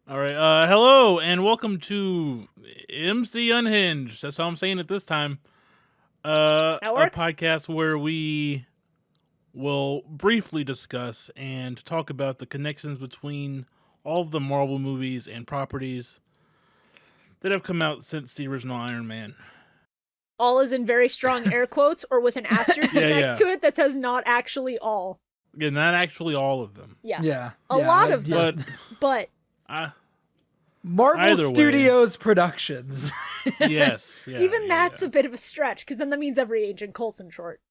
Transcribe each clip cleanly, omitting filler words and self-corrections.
All right. Hello and welcome to MCUnhinged. That's how I'm saying it this time. That A works. podcast where we will briefly discuss and talk about the connections between all of the Marvel movies and properties that have come out since the original Iron Man. All is in very strong air quotes or with an asterisk next to it that says not actually all. Yeah, not actually all of them. Yeah. A lot of them. But Marvel Studios Productions. Yes. Even that's a bit of a stretch, because then that means every Agent Coulson short.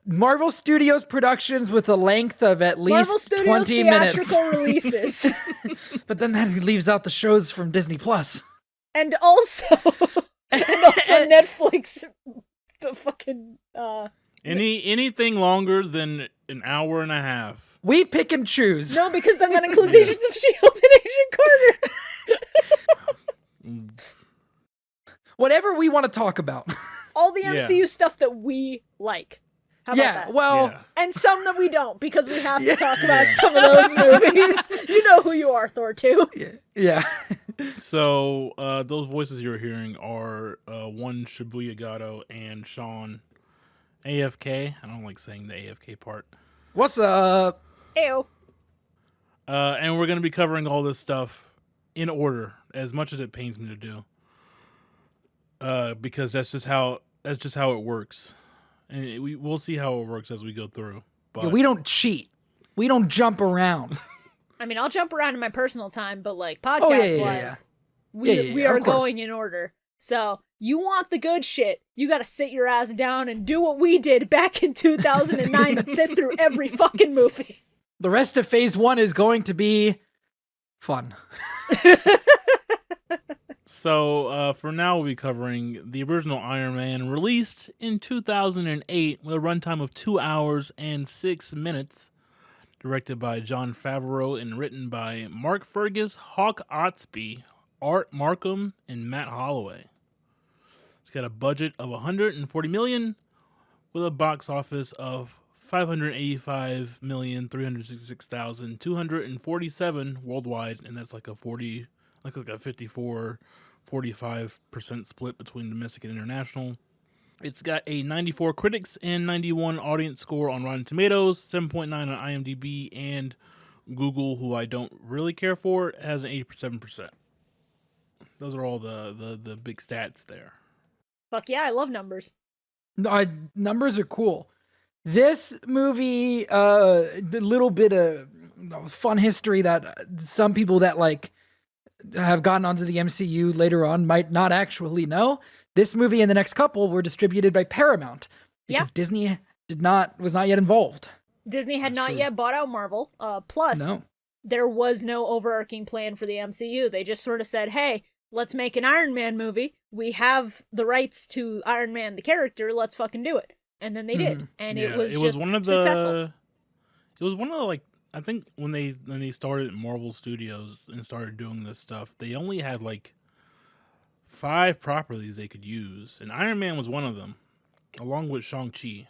Marvel Studios Productions with a length of at least 20 minutes. Marvel Studios theatrical releases. But then that leaves out the shows from Disney Plus. And also Netflix. The fucking anything longer than an hour and a half. We pick and choose. No, because then that includes Agents of S.H.I.E.L.D. and Agent Carter. Whatever we want to talk about. All the MCU stuff that we like. How about that? And some that we don't, because we have to talk about some of those movies. You know who you are, Thor 2. Yeah. So, those voices you're hearing are one Shibuya Gato and Shawn AFK. I don't like saying the AFK part. What's up? Ew. And we're going to be covering all this stuff in order, as much as it pains me to do. Because that's just how it works. And we'll see how it works as we go through. But we don't cheat. We don't jump around. I mean, I'll jump around in my personal time, but like podcast-wise, we are going in order. So you want the good shit, you gotta sit your ass down and do what we did back in 2009 and sit through every fucking movie. The rest of Phase 1 is going to be fun. So, for now, we'll be covering the original Iron Man, released in 2008 with a runtime of 2 hours and 6 minutes, directed by Jon Favreau and written by Mark Fergus, Hawk Otsby, Art Markham, and Matt Holloway. It's got a budget of $140 million with a box office of $585,366,247 worldwide, and that's like a 54-45% split between domestic and international. It's got a 94 critics and 91 audience score on Rotten Tomatoes, 7.9 on IMDb, and Google, who I don't really care for, has an 87%. Those are all the big stats there. Fuck yeah, I love numbers. Numbers are cool. This movie, a little bit of fun history that some people that have gotten onto the MCU later on might not actually know. This movie and the next couple were distributed by Paramount because Disney was not yet involved. Disney had not yet bought out Marvel. Plus, there was no overarching plan for the MCU. They just sort of said, hey, let's make an Iron Man movie. We have the rights to Iron Man, the character. Let's fucking do it. And then they did. And it was successful. It was one of the, I think when they started Marvel Studios and started doing this stuff, they only had 5 properties they could use, and Iron Man was one of them, along with Shang-Chi.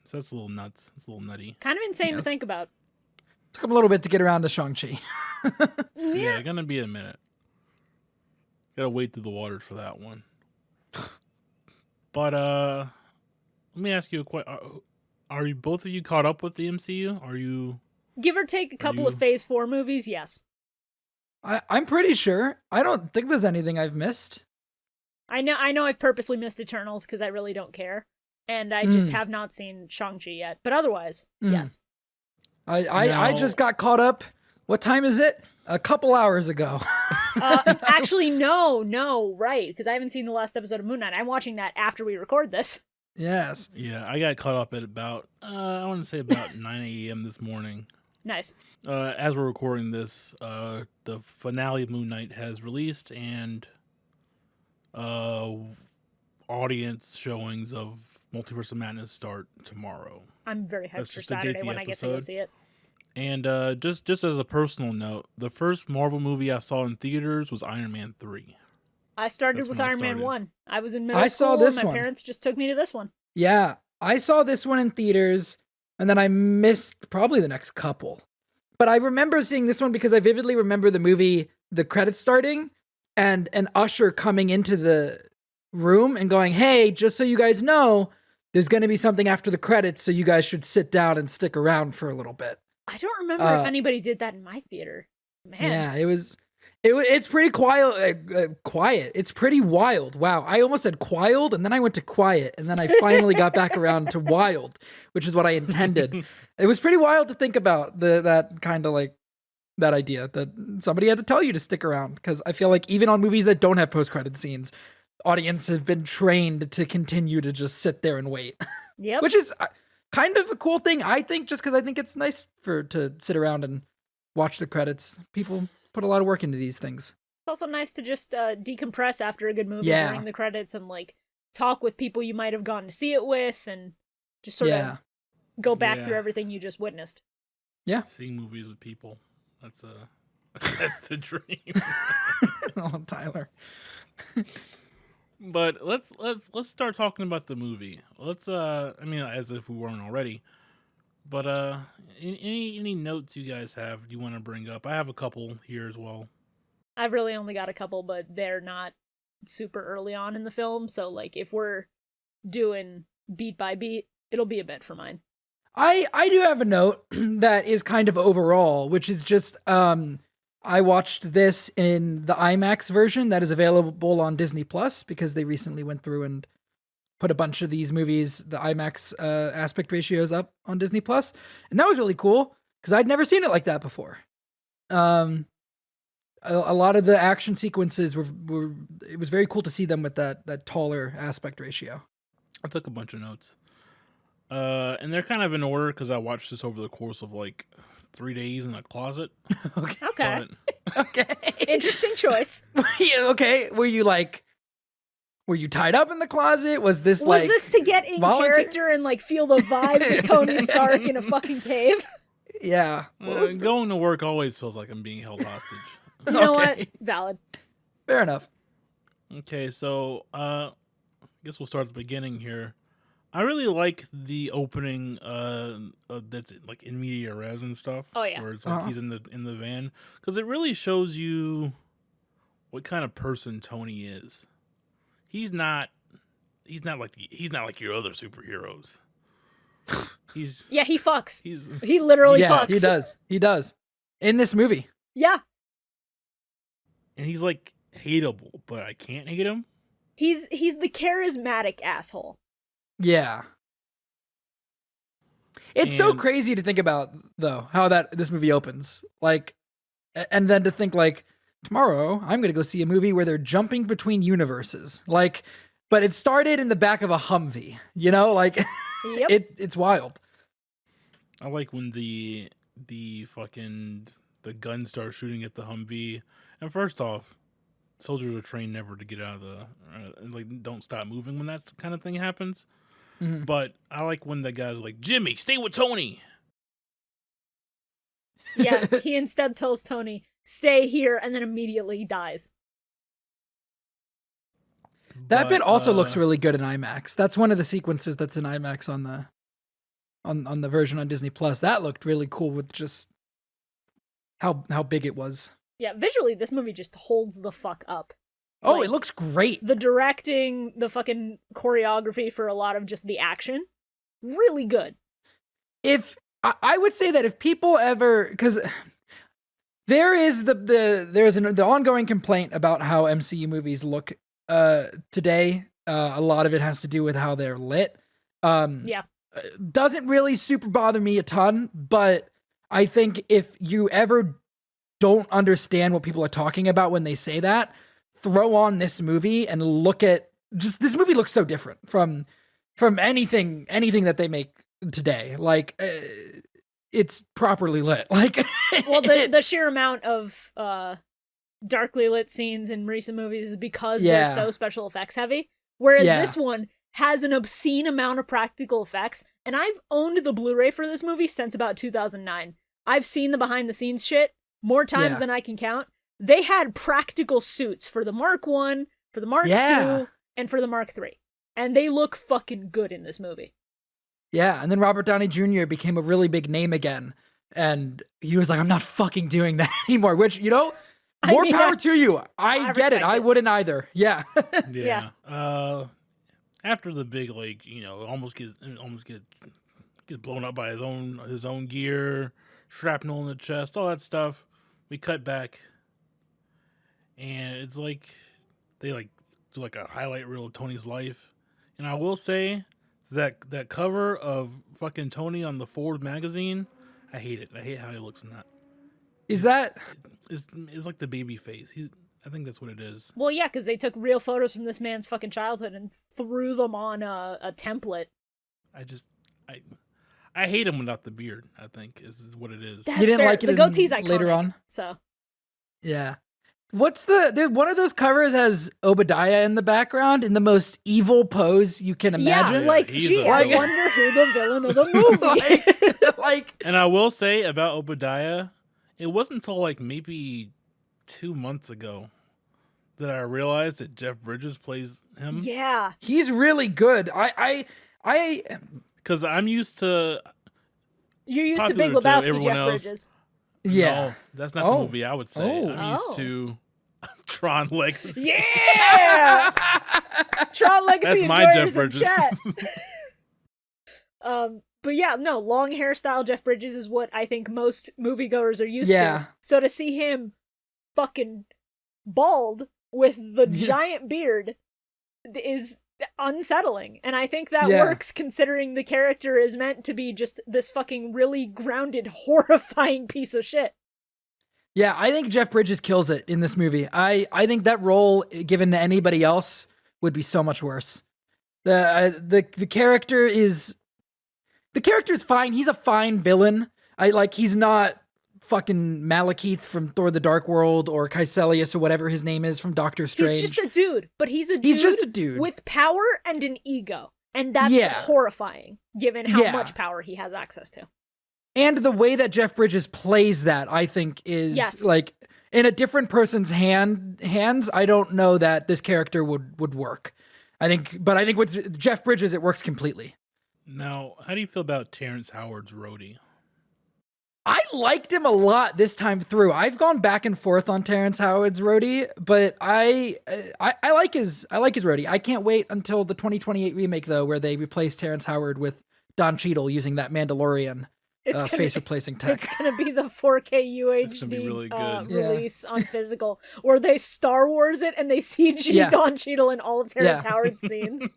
So that's a little nuts. It's a little nutty. Kind of insane to think about. Took them a little bit to get around to Shang-Chi. Yeah, gonna be a minute. Gotta wade through the waters for that one. But let me ask you a question. Are you both of you caught up with the MCU? Are you? Give or take a couple of Phase 4 movies, yes. I'm pretty sure. I don't think there's anything I've missed. I know I've purposely missed Eternals because I really don't care. And I just have not seen Shang-Chi yet. But otherwise, yes. I just got caught up. What time is it? A couple hours ago. Actually, no, right. Because I haven't seen the last episode of Moon Knight. I'm watching that after we record this. Yes. Yeah, I got caught up at about, I want to say about 9 a.m. this morning. Nice. As we're recording this, the finale of Moon Knight has released, and audience showings of Multiverse of Madness start tomorrow. I'm very hyped for Saturday when I get to go see it. And just as a personal note, the first Marvel movie I saw in theaters was Iron Man 3. I started with Iron Man 1. I was in middle school and my parents just took me to this one. Yeah, I saw this one in theaters, and then I missed probably the next couple. But I remember seeing this one because I vividly remember the movie, the credits starting, and an usher coming into the room and going, "Hey, just so you guys know, there's going to be something after the credits, so you guys should sit down and stick around for a little bit." I don't remember if anybody did that in my theater. Man. Yeah, it's pretty quiet. Quiet. It's pretty wild. Wow, I almost said quild, and then I went to quiet, and then I finally got back around to wild, which is what I intended. It was pretty wild to think about that kind of like that idea that somebody had to tell you to stick around, because I feel like even on movies that don't have post-credit scenes, audience have been trained to continue to just sit there and wait. Yep. Which is kind of a cool thing, I think, just because I think it's nice to sit around and watch the credits. People put a lot of work into these things. It's also nice to just decompress after a good movie during the credits and like talk with people you might have gone to see it with and just sort of go back through everything you just witnessed. Yeah. Seeing movies with people. That's the dream. Oh, Tyler. But let's start talking about the movie. I mean, as if we weren't already. But any notes you guys have you want to bring up? I have a couple here as well. I've really only got a couple, but they're not super early on in the film, so like if we're doing beat by beat, it'll be a bit for mine. I do have a note that is kind of overall, which is just I watched this in the IMAX version that is available on Disney Plus, because they recently went through and put a bunch of these movies, the IMAX aspect ratios up on Disney Plus. And that was really cool because I'd never seen it like that before. A lot of the action sequences were it was very cool to see them with that taller aspect ratio. I took a bunch of notes. And they're kind of in order because I watched this over the course of like 3 days in a closet. Okay. Okay. Interesting choice. Okay. Were you tied up in the closet? Was this to get in character and like feel the vibes of Tony Stark in a fucking cave? Yeah. Going to work always feels like I'm being held hostage. You know what? Valid. Fair enough. Okay, so I guess we'll start at the beginning here. I really like the opening that's like in media res and stuff. Oh yeah. Where it's like he's in the van, because it really shows you what kind of person Tony is. He's not like your other superheroes. He fucks. He literally fucks. He does. In this movie. Yeah. And he's like hateable, but I can't hate him. He's the charismatic asshole. Yeah. It's so crazy to think about, though, how this movie opens. Like, and then to think like, tomorrow I'm going to go see a movie where they're jumping between universes. Like, but it started in the back of a Humvee, you know, like yep. it's wild. I like when the gun starts shooting at the Humvee. And first off, soldiers are trained never to get out of the, don't stop moving when that kind of thing happens. Mm-hmm. But I like when the guy's like, Jimmy, stay with Tony. Yeah, he instead tells Tony, stay here, and then immediately dies. That bit also looks really good in IMAX. That's one of the sequences that's in IMAX on the version on Disney Plus. That looked really cool with just how big it was. Yeah, visually this movie just holds the fuck up. Oh, it looks great. The directing, the fucking choreography for a lot of just the action, really good. If I would say that if people ever, because there is the ongoing complaint about how MCU movies look today. A lot of it has to do with how they're lit. Doesn't really super bother me a ton, but I think if you ever don't understand what people are talking about when they say that, throw on this movie and look at just this movie looks so different from anything that they make today. Like it's properly lit. Like well, the sheer amount of darkly lit scenes in recent movies is because they're so special effects heavy. Whereas this one has an obscene amount of practical effects, and I've owned the Blu-ray for this movie since about 2009. I've seen the behind the scenes shit more times than I can count. They had practical suits for the Mark 1, for the Mark 2, and for the Mark 3. And they look fucking good in this movie. Yeah, and then Robert Downey Jr. became a really big name again. And he was like, I'm not fucking doing that anymore, which, more power to you. I get it. I wouldn't either. Yeah. Yeah. After the big, almost gets blown up by his own gear, shrapnel in the chest, all that stuff. We cut back, and it's like they do like a highlight reel of Tony's life. And I will say that cover of fucking Tony on the Ford magazine, I hate it. I hate how he looks in that. It's like the baby face. I think that's what it is. Well, yeah, because they took real photos from this man's fucking childhood and threw them on a template. I hate him without the beard, I think, is what it is. That's you didn't fair. like it the goatee's iconic, later on? So. Yeah. What's one of those covers has Obadiah in the background in the most evil pose you can imagine? Yeah, I wonder who the villain of the movie And I will say about Obadiah, it wasn't until maybe 2 months ago that I realized that Jeff Bridges plays him. Yeah. He's really good. Because I'm used to... You're used to Big Lebowski, Jeff Bridges. Yeah. No, that's not the movie I would say. I'm used to Tron Legacy. Yeah! Tron Legacy That's my Jeff Bridges. Chat. But yeah, no, long hairstyle Jeff Bridges is what I think most moviegoers are used to. So to see him fucking bald with the giant beard is unsettling. And I think that works considering the character is meant to be just this fucking really grounded, horrifying piece of shit. Yeah, I think Jeff Bridges kills it in this movie. I think that role given to anybody else would be so much worse. The character's fine. He's a fine villain. He's not fucking Malekith from Thor: The Dark World or Kaecilius or whatever his name is from Doctor Strange. He's just a dude, but he's just a dude with power and an ego. And that's horrifying given how much power he has access to. And the way that Jeff Bridges plays that, I think, is in a different person's hands, I don't know that this character would work. I think with Jeff Bridges, it works completely. Now, how do you feel about Terrence Howard's Rhodey? I liked him a lot this time through. I've gone back and forth on Terrence Howard's Rhodey, but I like his Rhodey. I can't wait until the 2028 remake though, where they replace Terrence Howard with Don Cheadle using that Mandalorian face replacing tech. It's gonna be the 4K UHD really good. release on physical, where they Star Wars it and they CG Don Cheadle in all of Terrence Howard's scenes.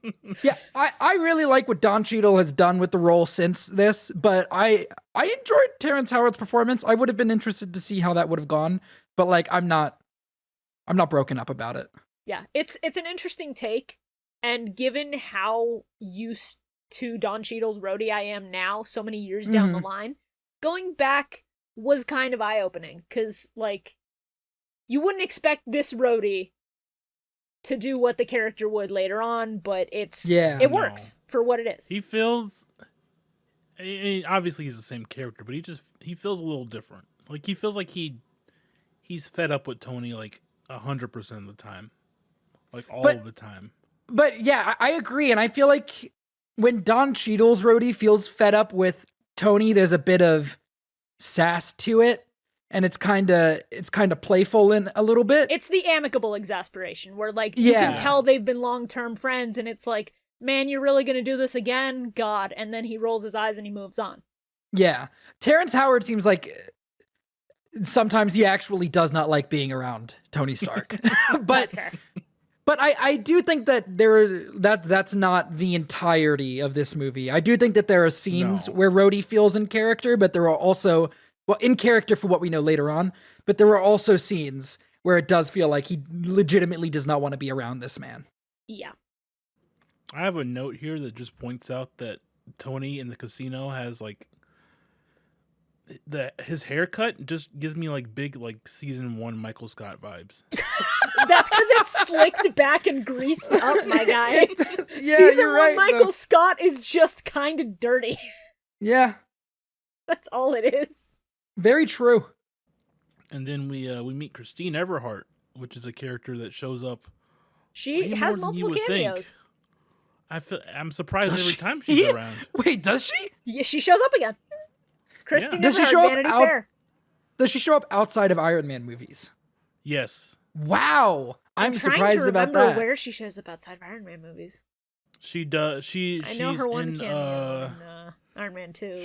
Yeah, I really like what Don Cheadle has done with the role since this, but I enjoyed Terrence Howard's performance. I would have been interested to see how that would have gone, but I'm not broken up about it. Yeah, it's an interesting take, and given how used to Don Cheadle's Rhodey I am now, so many years down the line, going back was kind of eye-opening, because, you wouldn't expect this Rhodey to do what the character would later on, but it works for what it is. He feels... obviously he's the same character, but he feels a little different. He feels like he's fed up with Tony 100% of the time. All of the time. But yeah, I agree, and I feel like when Don Cheadle's Rhodey feels fed up with Tony, there's a bit of sass to it, and it's kind of playful in a little bit. It's the amicable exasperation where you can tell they've been long-term friends, and it's like, man, you're really gonna do this again? God. And then he rolls his eyes and he moves on. Yeah. Terrence Howard seems like sometimes he actually does not like being around Tony Stark. But that's fair. But I do think that that's not the entirety of this movie. I do think that there are scenes where Rhodey feels in character, but there are also, in character for what we know later on, but there are also scenes where it does feel like he legitimately does not want to be around this man. Yeah. I have a note here that just points out that Tony in the casino has his haircut just gives me big season 1 Michael Scott vibes. That's because it's slicked back and greased up, my guy. Yeah, season 1 right, Michael Scott is just kind of dirty. Yeah. That's all it is. Very true. And then we meet Christine Everhart, which is a character that shows up. She has multiple cameos. I'm surprised every time she's around. Wait, does she? Yeah, she shows up again. Christy Does never she heard show up Vanity Fair. Does she show up outside of Iron Man movies? Yes. Wow. I'm surprised about remember that. where she shows up outside of Iron Man movies. She does. I know She's her one in, cameo in Iron Man 2.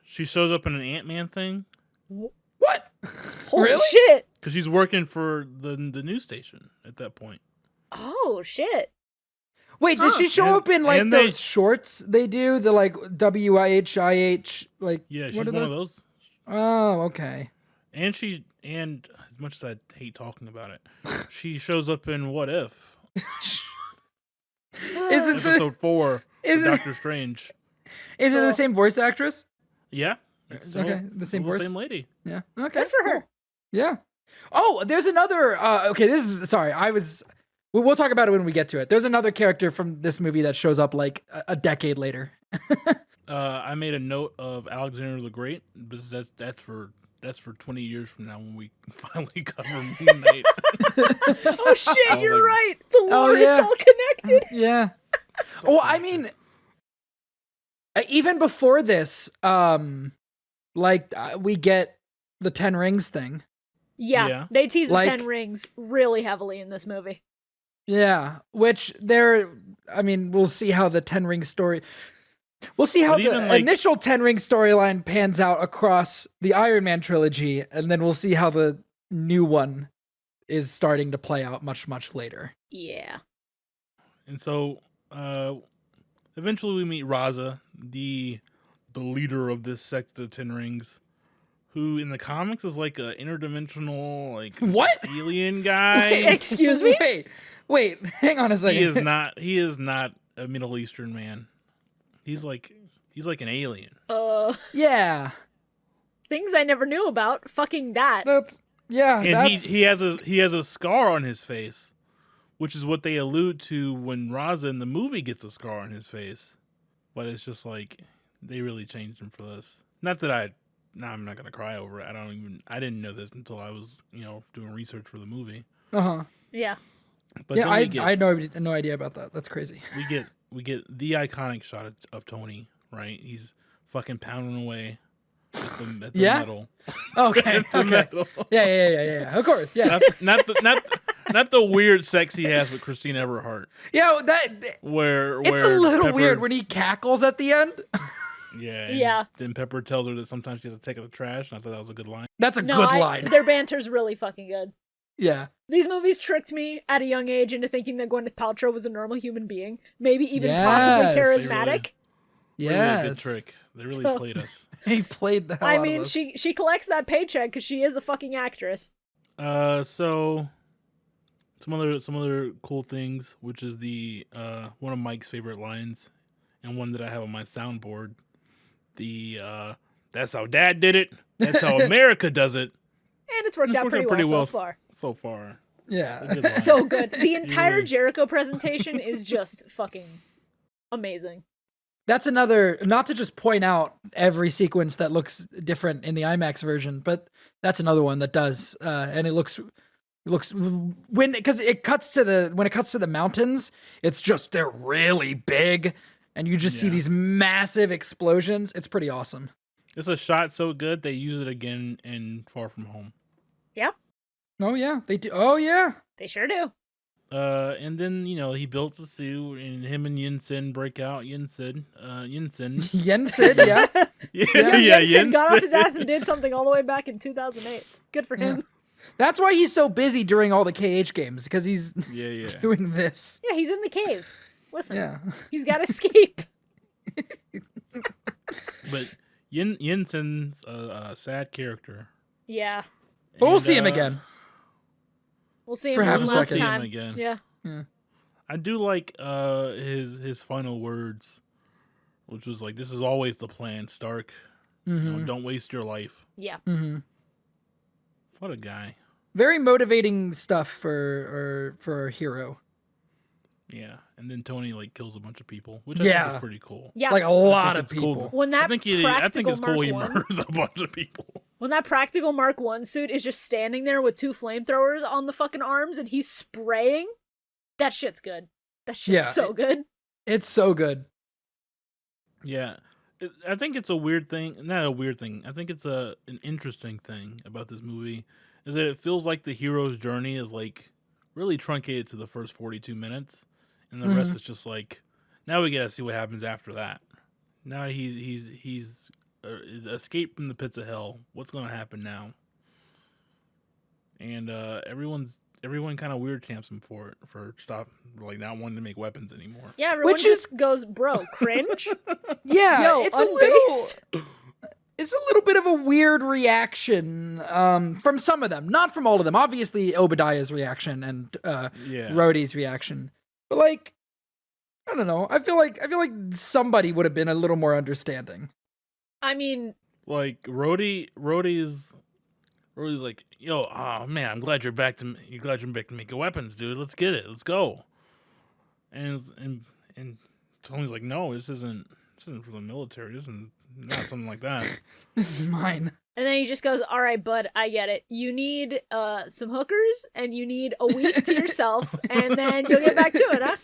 She shows up in an Ant-Man thing. What? Holy Really? shit! Because she's working for the news station at that point. Oh shit! Wait, does she show up in like and those shorts they do? The like WIHIH like Yeah, she's what are one of those. Oh, okay. And as much as I hate talking about it, she shows up in What If? Isn't Episode 4 of isn't- Doctor Strange. Is it the same voice actress? Yeah. It's Okay, the same still voice? the same lady. Yeah. Okay. Good for her. Yeah. Oh, there's another. Okay, this is sorry. We'll talk about it when we get to it. There's another character from this movie that shows up like a decade later. I made a note of Alexander the Great, but that's for 20 years from now when we finally cover Moon Knight. Oh shit! You're right. The Lord, yeah. it's all connected. Yeah. Well, I mean, even before this, we get the 10 Rings thing. Yeah, they tease the Like- 10 Rings really heavily in this movie. Yeah, which we'll see how the 10 Ring story. We'll see how But the even, like- initial 10 Ring storyline pans out across the Iron Man trilogy, and then we'll see how the new one is starting to play out much, much later. Yeah. And so, eventually we meet Raza, the leader of this sect of Ten Rings, who in the comics is like a interdimensional, like What? alien guy. Excuse me? Wait, hang on a second. He is not a Middle Eastern man. He's like an alien. Yeah. Things I never knew about. Fucking that. And he has a scar on his face, which is what they allude to when Raza in the movie gets a scar on his face. But it's just like they really changed him for this. Not that I'm not gonna cry over it. I didn't know this until I was doing research for the movie. Yeah. But Yeah, then I had no idea about that. That's crazy. we get the iconic shot of Tony. Right, he's fucking pounding away at the metal. Okay. The metal. Yeah. Of course. Yeah. Not the weird sex he has with Christina Everhart. Yeah, Where it's a little Pepper, weird when he cackles at the end. Yeah. Then Pepper tells her that sometimes she has to take out the trash, and I thought that was a good line. That's a good line. Their banter's really fucking good. Yeah. These movies tricked me at a young age into thinking that Gwyneth Paltrow was a normal human being, maybe even possibly charismatic. Yeah, Really good trick. They really played us. He played the hell I out mean, of us. she collects that paycheck because she is a fucking actress. So some other cool things, which is the one of Mike's favorite lines, and one that I have on my soundboard. That's how Dad did it. That's how America does it. And it's worked out pretty well so far. So far. Yeah. So good. The entire Jericho presentation is just fucking amazing. That's another, not to just point out every sequence that looks different in the IMAX version, but that's another one that does, and it looks because it cuts to the mountains, it's just they're really big, and you just see these massive explosions. It's pretty awesome. It's a shot so good they use it again in Far From Home. Yeah. Oh yeah, they do. Oh yeah, they sure do. And then he built a suit, and him and Yinsen break out. Yinsen, yeah. Yinsen got off his ass and did something all the way back in 2008. Good for him. That's why he's so busy during all the KH games, because he's doing this. Yeah, he's in the cave. Listen, he's got to escape. But Yinsen's a sad character. Yeah. But we'll see him again. We'll see him for half a last second. time. Again. Yeah. I do like his final words, which was like, "This is always the plan, Stark. Don't waste your life." Yeah. Mm-hmm. What a guy. Very motivating stuff for a hero. Yeah, and then Tony kills a bunch of people, which I think is pretty cool. Yeah, like a lot of people. Cool. When that I think it's cool he murders a bunch of people. When that practical Mark 1 suit is just standing there with 2 flamethrowers on the fucking arms and he's spraying, that shit's good. That shit's so good. It's so good. Yeah. I think it's a weird thing. Not a weird thing. I think it's an interesting thing about this movie is that it feels like the hero's journey is like really truncated to the first 42 minutes, and the rest is just like now we gotta see what happens after that. Now he's escaped from the pits of hell. What's gonna happen now? And everyone kind of weird camps him for not wanting to make weapons anymore. Yeah, everyone just goes, bro, cringe. Yeah, Yo, it's a little bit of a weird reaction from some of them, not from all of them. Obviously, Obadiah's reaction and Rhodey's reaction, but like, I don't know. I feel like somebody would have been a little more understanding. I mean, like Rhodey's like, yo, oh man, I'm glad you're back to making weapons, dude. Let's get it. Let's go. And Tony's like, no, this isn't for the military. This isn't not something like that. This is mine. And then he just goes, all right, bud, I get it. You need some hookers and you need a week to yourself, and then you'll get back to it, huh?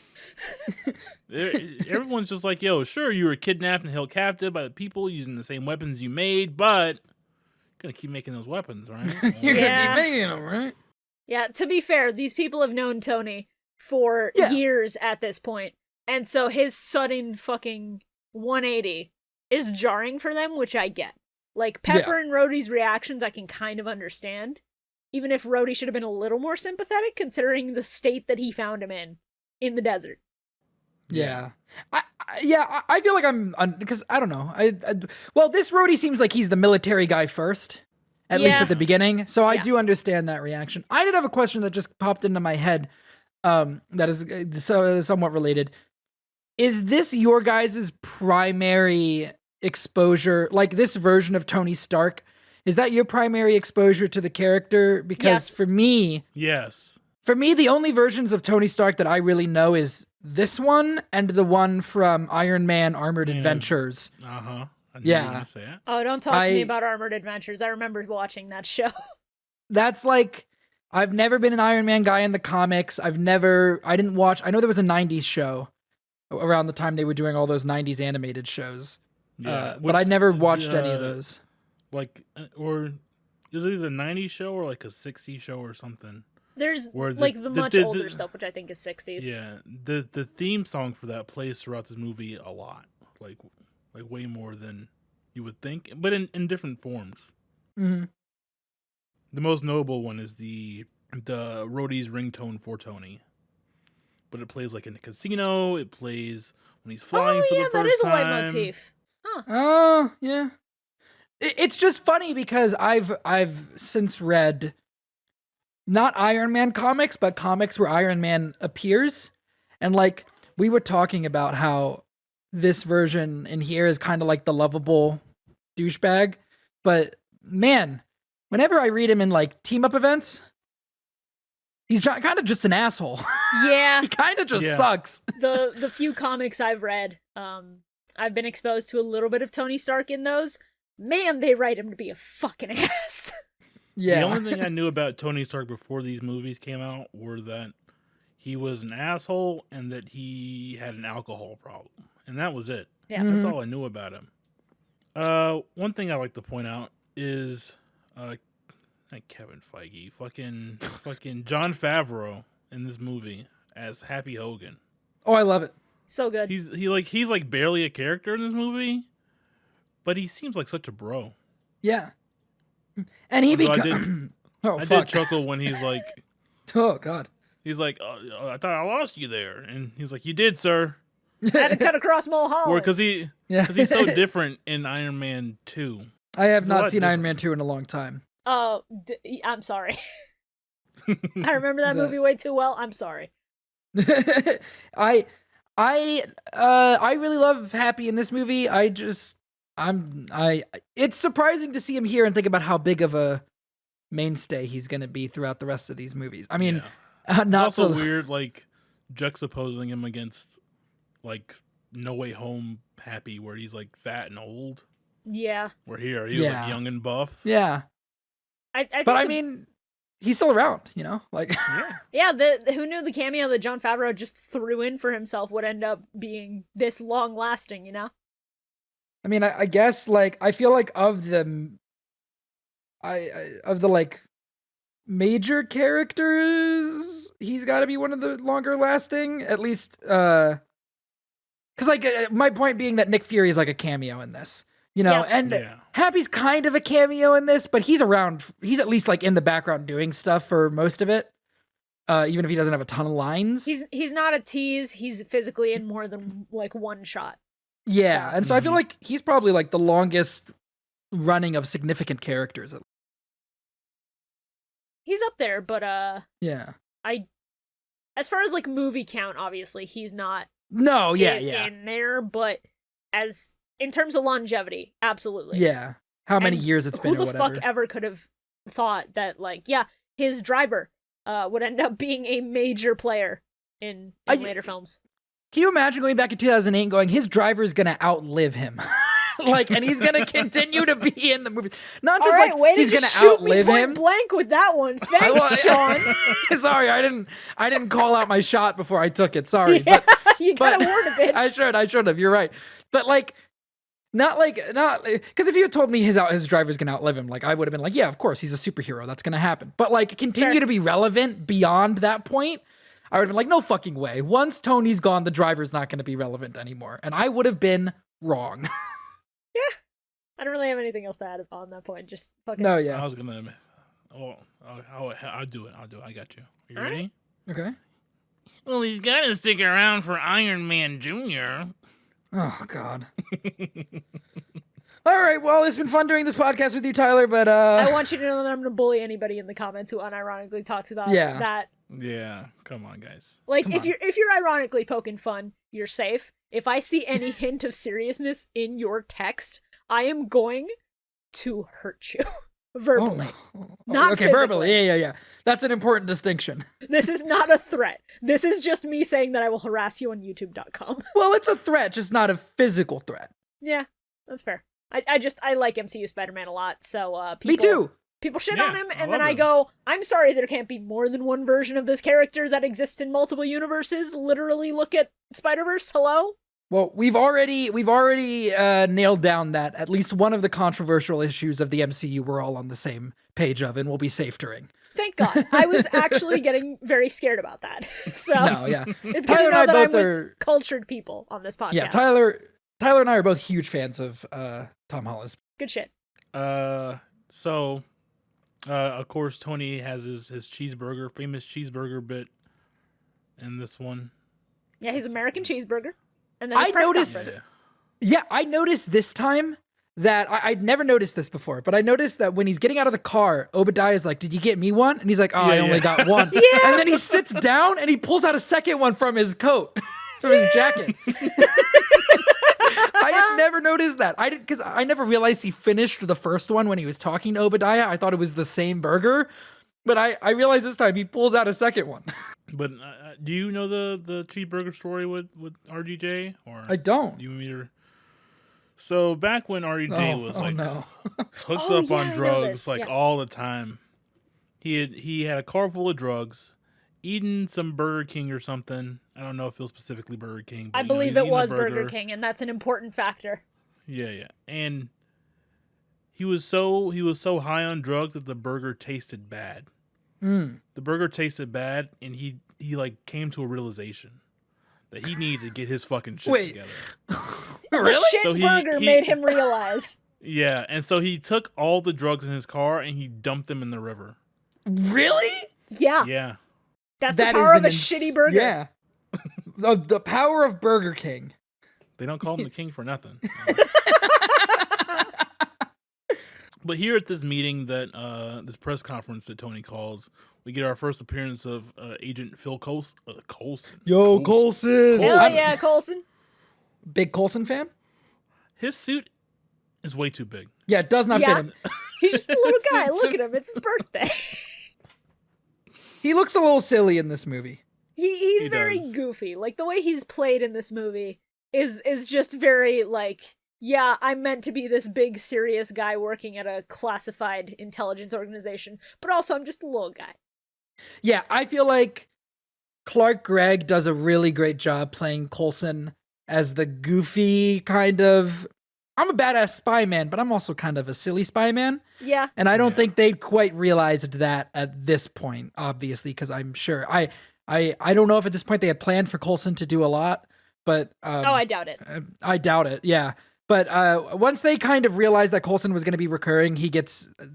Everyone's just like, yo, sure, you were kidnapped and held captive by the people using the same weapons you made, but you're gonna keep making those weapons, right? You're gonna keep making them, right? Yeah, to be fair, these people have known Tony for years at this point, and so his sudden fucking 180 is jarring for them, which I get. Like, Pepper and Rhodey's reactions I can kind of understand, even if Rhodey should have been a little more sympathetic considering the state that he found him in the desert. Yeah. I feel like I'm because I don't know. Well, this Rhodey seems like he's the military guy first, at least at the beginning. So I do understand that reaction. I did have a question that just popped into my head that is somewhat related. Is this your guys' primary exposure, like this version of Tony Stark? Is that your primary exposure to the character? Because for me, the only versions of Tony Stark that I really know is this one and the one from Iron Man Armored Adventures. I knew yeah. you were gonna say it. Oh, don't talk to me about Armored Adventures. I remember watching that show. That's like, I've never been an Iron Man guy in the comics. I didn't watch, I know there was a 90s show around the time they were doing all those 90s animated shows. But I never watched any of those. Like, or it was either a 90s show or like a 60s show or something. There's the much older stuff, which I think is 60s. Yeah, the theme song for that plays throughout this movie a lot, like way more than you would think, but in different forms. Mm-hmm. The most notable one is the Rhodey's ringtone for Tony, but it plays like in the casino. It plays when he's flying for the first time. That is a leitmotif. Huh. Oh yeah. It's just funny because I've since read not Iron Man comics, but comics where Iron Man appears. And like, we were talking about how this version in here is kind of like the lovable douchebag. But man, whenever I read him in like team up events, he's kind of just an asshole. Yeah. He kind of just sucks. The few comics I've read, I've been exposed to a little bit of Tony Stark in those. Man, they write him to be a fucking ass. Yeah. The only thing I knew about Tony Stark before these movies came out were that he was an asshole and that he had an alcohol problem. And that was it. Yeah. That's all I knew about him. One thing I like to point out is not Kevin Feige, fucking Jon Favreau in this movie as Happy Hogan. Oh, I love it. So good. He's like barely a character in this movie, but he seems like such a bro. Yeah. And he I did chuckle when he's like, oh God. He's like, I thought I lost you there, and he's like, you did, sir. Had to cut across Mulholland. Or because he's so different in Iron Man 2. I have not seen Iron Man 2 in a long time. Oh, I'm sorry. I remember that movie way too well. I'm sorry. I really love Happy in this movie. It's surprising to see him here and think about how big of a mainstay he's going to be throughout the rest of these movies. I mean, it's also weird, like juxtaposing him against like No Way Home Happy, where he's like fat and old. Yeah. Where here he was like young and buff. Yeah. I mean, he's still around, like. Yeah. Who knew the cameo that Jon Favreau just threw in for himself would end up being this long lasting, I mean, I guess like I feel like of the like major characters, he's got to be one of the longer lasting, at least. Because like my point being that Nick Fury is like a cameo in this, and Happy's kind of a cameo in this, but he's around. He's at least like in the background doing stuff for most of it. Even if he doesn't have a ton of lines, he's not a tease. He's physically in more than like one shot. Yeah, and so I feel like he's probably like the longest running of significant characters. He's up there, but yeah. As far as like movie count, obviously he's not. No, yeah, in there, but as in terms of longevity, absolutely. Yeah, how many years it's been? Who the fuck ever could have thought that like his driver would end up being a major player in later films? Can you imagine going back in 2008 and going, his driver is going to outlive him? And he's going to continue to be in the movie. Not just he's going to outlive him. Blank with that one. Thanks, Shawn. Sorry, I didn't call out my shot before I took it. Sorry. Yeah, you gotta warn a bitch. I should have. You're right. But not because if you had told me his driver's going to outlive him, I would have been like, yeah, of course, he's a superhero. That's going to happen. But continue to be relevant beyond that point. I would have been like, no fucking way. Once Tony's gone, the driver's not going to be relevant anymore. And I would have been wrong. Yeah. I don't really have anything else to add on that point. Just fucking... No, yeah. I was going to... I'll do it. I got you. You ready? Okay. Well, he's got to stick around for Iron Man Jr. Oh, God. All right, well, it's been fun doing this podcast with you, Tyler, but... I want you to know that I'm going to bully anybody in the comments who unironically talks about that. Yeah, come on, guys. If you're ironically poking fun, you're safe. If I see any hint of seriousness in your text, I am going to hurt you. Verbally. Oh, no. Not okay, physically. verbally. Yeah. That's an important distinction. This is not a threat. This is just me saying that I will harass you on youtube.com. Well, it's a threat, just not a physical threat. Yeah, that's fair. I like MCU Spider-Man a lot, so Me too. People shit on him, and then I go, I'm sorry there can't be more than one version of this character that exists in multiple universes. Literally look at Spider-Verse, hello? Well, we've already nailed down that at least one of the controversial issues of the MCU we're all on the same page of, and we'll be safe during. Thank God. I was actually getting very scared about that. So no, yeah. It's good to know that I'm with cultured people on this podcast. Yeah, Tyler and I are both huge fans of Tom Holland's. Good shit. So, of course, Tony has his famous cheeseburger bit in this one. Yeah, his American cheeseburger. And then I noticed this time that I'd never noticed this before, but I noticed that when he's getting out of the car, Obadiah's like, "Did you get me one?" And he's like, I only got one. Yeah. And then he sits down and he pulls out a second one from his coat, from his jacket. I had never noticed that. Because I never realized he finished the first one when he was talking to Obadiah. I thought it was the same burger, but I realized this time he pulls out a second one. But do you know the cheeseburger story with RDJ? Or I don't. You want me to? So back when RDJ was hooked up on drugs all the time, he had a car full of drugs, eating some Burger King or something. I don't know if it was specifically Burger King. But, I believe it was Burger King, and that's an important factor. Yeah. And he was so high on drugs that the burger tasted bad. The burger tasted bad, and he came to a realization that he needed to get his fucking shit together. Really? The shit burger made him realize. Yeah, and so he took all the drugs in his car and he dumped them in the river. Really? Yeah. Yeah. That's the power of a shitty burger. Yeah. The power of Burger King. They don't call him the king for nothing. But here at this meeting this press conference that Tony calls, we get our first appearance of Agent Phil Coulson. Yo, Coulson. Hell yeah, Coulson. Big Coulson fan? His suit is way too big. Yeah, it does not fit him. He's just a little guy. Look at him. It's his birthday. He looks a little silly in this movie. He's very goofy. The way he's played in this movie is just very yeah, I'm meant to be this big, serious guy working at a classified intelligence organization, but also I'm just a little guy. Yeah, I feel like Clark Gregg does a really great job playing Coulson as the goofy kind of I'm a badass spy man, but I'm also kind of a silly spy man. Yeah. And I don't think they'd quite realized that at this point, obviously, because I'm sure I don't know if at this point they had planned for Coulson to do a lot, but I doubt it. I doubt it. Yeah. But once they kind of realized that Coulson was going to be recurring,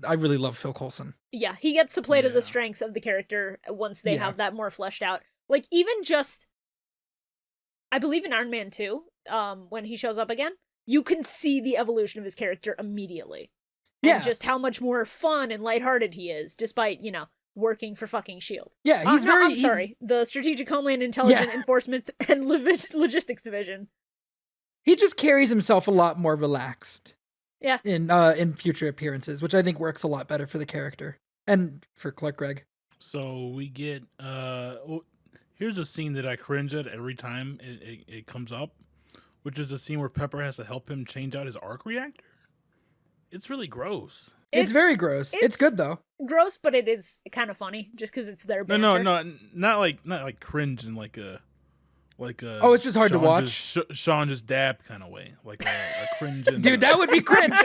I really love Phil Coulson. Yeah, he gets to play to the strengths of the character once they have that more fleshed out. Like, even just, I believe in Iron Man 2, when he shows up again, you can see the evolution of his character immediately. Yeah. And just how much more fun and lighthearted he is, despite, working for fucking S.H.I.E.L.D. Yeah, the Strategic Homeland Intelligence Enforcement and Logistics Division. He just carries himself a lot more relaxed. Yeah. In future appearances, which I think works a lot better for the character and for Clark Gregg. So we get here's a scene that I cringe at every time it comes up, which is the scene where Pepper has to help him change out his arc reactor. It's really gross. It's very gross. It's good though. Gross, but it is kind of funny just because it's their banter. No, not like cringe in like a oh, it's just hard to watch. Shawn just dabbed kind of way, like a cringe. Dude, that would be cringe.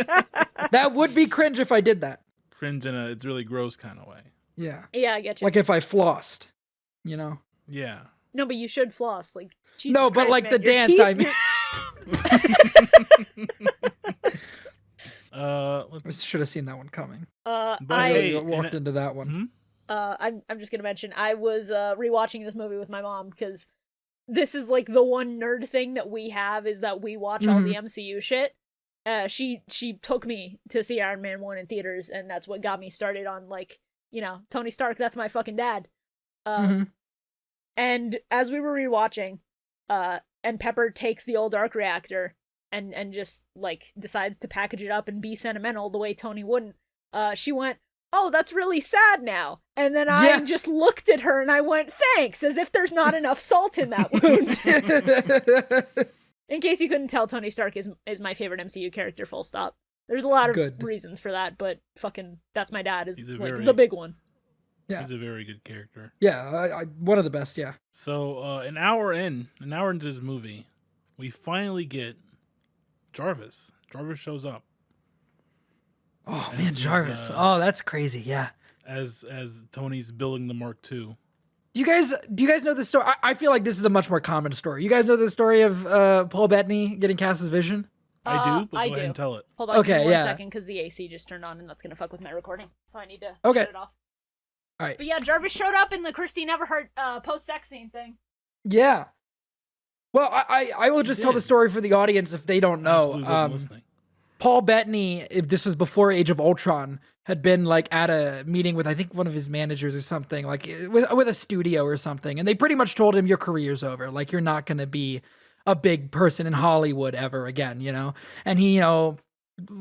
That would be cringe if I did that. Cringe in a it's really gross kind of way. Yeah. Yeah, I get you. Like if I flossed, Yeah. No, but you should floss. Like, Jesus no, but Christ, like man, the dance, I mean. I should have seen that one coming. I walked into that one. Mm-hmm. I'm just gonna mention I was rewatching this movie with my mom because this is like the one nerd thing that we have is that we watch all the MCU shit. She took me to see Iron Man 1 in theaters, and that's what got me started on, like, Tony Stark, that's my fucking dad. And as we were rewatching, and Pepper takes the old arc reactor and just, like, decides to package it up and be sentimental the way Tony wouldn't, she went, "Oh, that's really sad now." And then I just looked at her and I went, "Thanks," as if there's not enough salt in that wound. In case you couldn't tell, Tony Stark is my favorite MCU character, full stop. There's a lot of reasons for that, but fucking that's my dad is like the big one. Yeah. He's a very good character. Yeah, one of the best, yeah. So an hour into this movie, we finally get Jarvis. Jarvis shows up. Oh man, Jarvis! That's crazy. Yeah. As Tony's building the Mark II. Do you guys know the story? I feel like this is a much more common story. You guys know the story of Paul Bettany getting cast as Vision? I do, but go ahead and tell it. Hold on, give me 1 second, because the AC just turned on and that's gonna fuck with my recording. So I need to shut it off. All right. But yeah, Jarvis showed up in the Christine Everhart post-sex scene thing. Yeah. Well, I will just tell the story for the audience if they don't know. Paul Bettany, if this was before Age of Ultron, had been like at a meeting with I think one of his managers or something, like with a studio or something, and they pretty much told him your career's over, like you're not going to be a big person in Hollywood ever again, And he,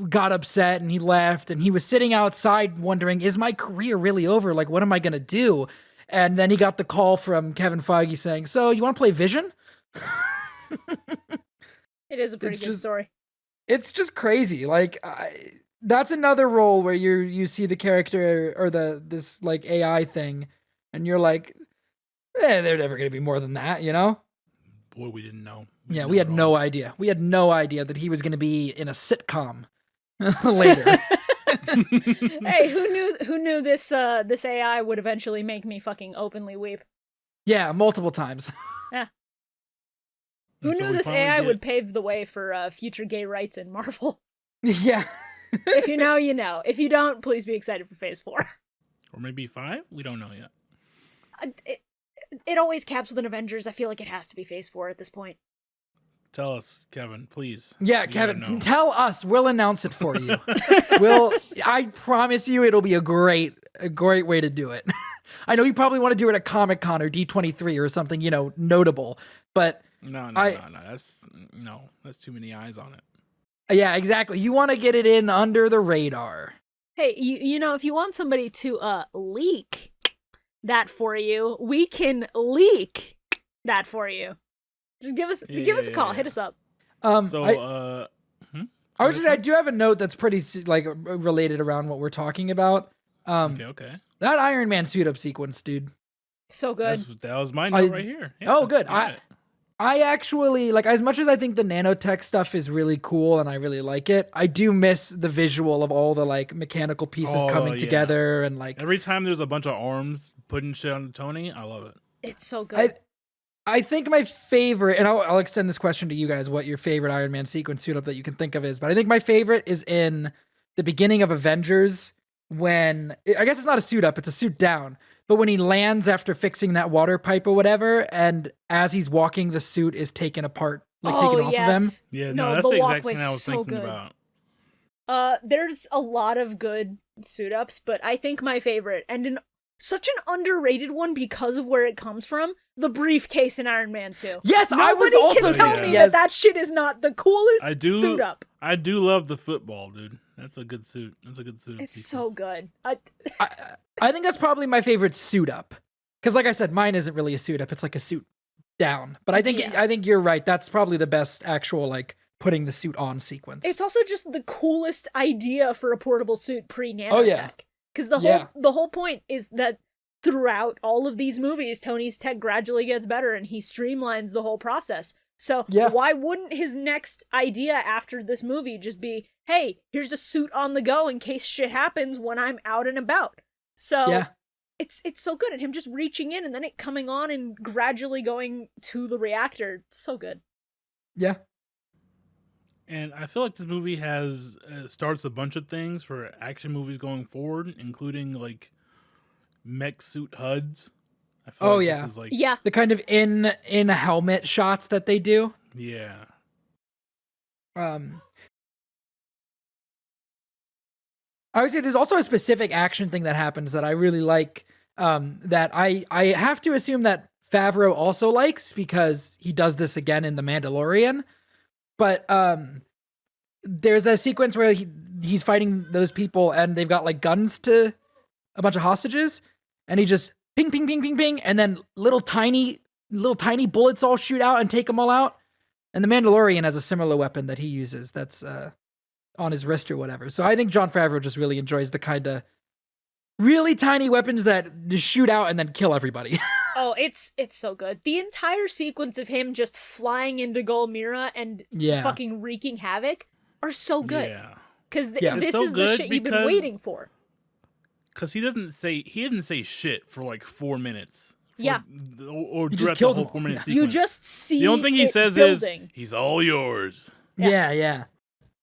got upset and he left, and he was sitting outside wondering, is my career really over? Like, what am I going to do? And then he got the call from Kevin Feige saying, "So you want to play Vision?" It is a pretty good story. It's just crazy. Like, that's another role where you see the character or this like AI thing, and you're like, they're never going to be more than that, Boy, we didn't know. We had no idea. We had no idea that he was going to be in a sitcom later. Hey, who knew this AI would eventually make me fucking openly weep? Yeah, multiple times. Yeah. Who knew this AI would pave the way for future gay rights in Marvel? Yeah. If you know, you know. If you don't, please be excited for Phase 4. Or maybe 5? We don't know yet. It always caps with an Avengers. I feel like it has to be Phase 4 at this point. Tell us, Kevin, please. Yeah, Kevin, tell us. We'll announce it for you. I promise you it'll be a great way to do it. I know you probably want to do it at Comic-Con or D23 or something, notable, but No. That's too many eyes on it. Yeah, exactly. You want to get it in under the radar. Hey, if you want somebody to leak that for you, we can leak that for you. Just give us a call. Yeah. Hit us up. I do have a note that's pretty like related around what we're talking about. Okay. That Iron Man suit up sequence, dude. So good. That was my note right here. Yeah, good. I actually, like, as much as I think the nanotech stuff is really cool and I really like it, I do miss the visual of all the, like, mechanical pieces coming together and, like... Every time there's a bunch of arms putting shit on Tony, I love it. It's so good. I think my favorite, and I'll extend this question to you guys, what your favorite Iron Man sequence suit up that you can think of is, but I think my favorite is in the beginning of Avengers when, I guess it's not a suit up, it's a suit down, but when he lands after fixing that water pipe or whatever, and as he's walking, the suit is taken apart, like taken off of him. Yeah, no, that's the exact thing I was thinking about. There's a lot of good suit ups, but I think my favorite, and such an underrated one because of where it comes from, the briefcase in Iron Man 2. Yes, Nobody I was also can tell me that shit is not the coolest suit up. I do love the football, dude. That's a good suit. That's a good suit. It's so good. I think that's probably my favorite suit up. Because like I said, mine isn't really a suit up. It's like a suit down. But I think you're right. That's probably the best actual, like, putting the suit on sequence. It's also just the coolest idea for a portable suit pre-nanotech. Oh, yeah. Because the whole point is that throughout all of these movies, Tony's tech gradually gets better and he streamlines the whole process. So why wouldn't his next idea after this movie just be, hey, here's a suit on the go in case shit happens when I'm out and about? So it's so good. And him just reaching in and then it coming on and gradually going to the reactor. It's so good. Yeah. And I feel like this movie has starts a bunch of things for action movies going forward, including like mech suit HUDs. I feel this is like the kind of in helmet shots that they do. Yeah. I would say there's also a specific action thing that happens that I really like. That I have to assume that Favreau also likes because he does this again in The Mandalorian. But there's a sequence where he's fighting those people and they've got like guns to a bunch of hostages, and he just ping, ping, ping, ping, ping, and then little tiny bullets all shoot out and take them all out. And the Mandalorian has a similar weapon that he uses that's on his wrist or whatever. So I think Jon Favreau just really enjoys the kind of really tiny weapons that just shoot out and then kill everybody. Oh, it's so good. The entire sequence of him just flying into Golmira and fucking wreaking havoc are so good. Yeah. Because this is the shit you've been waiting for. Because he didn't say shit for like 4 minutes. Or he throughout the whole 4 minute sequence. You just see the only thing he says building. Is, he's all yours. Yeah.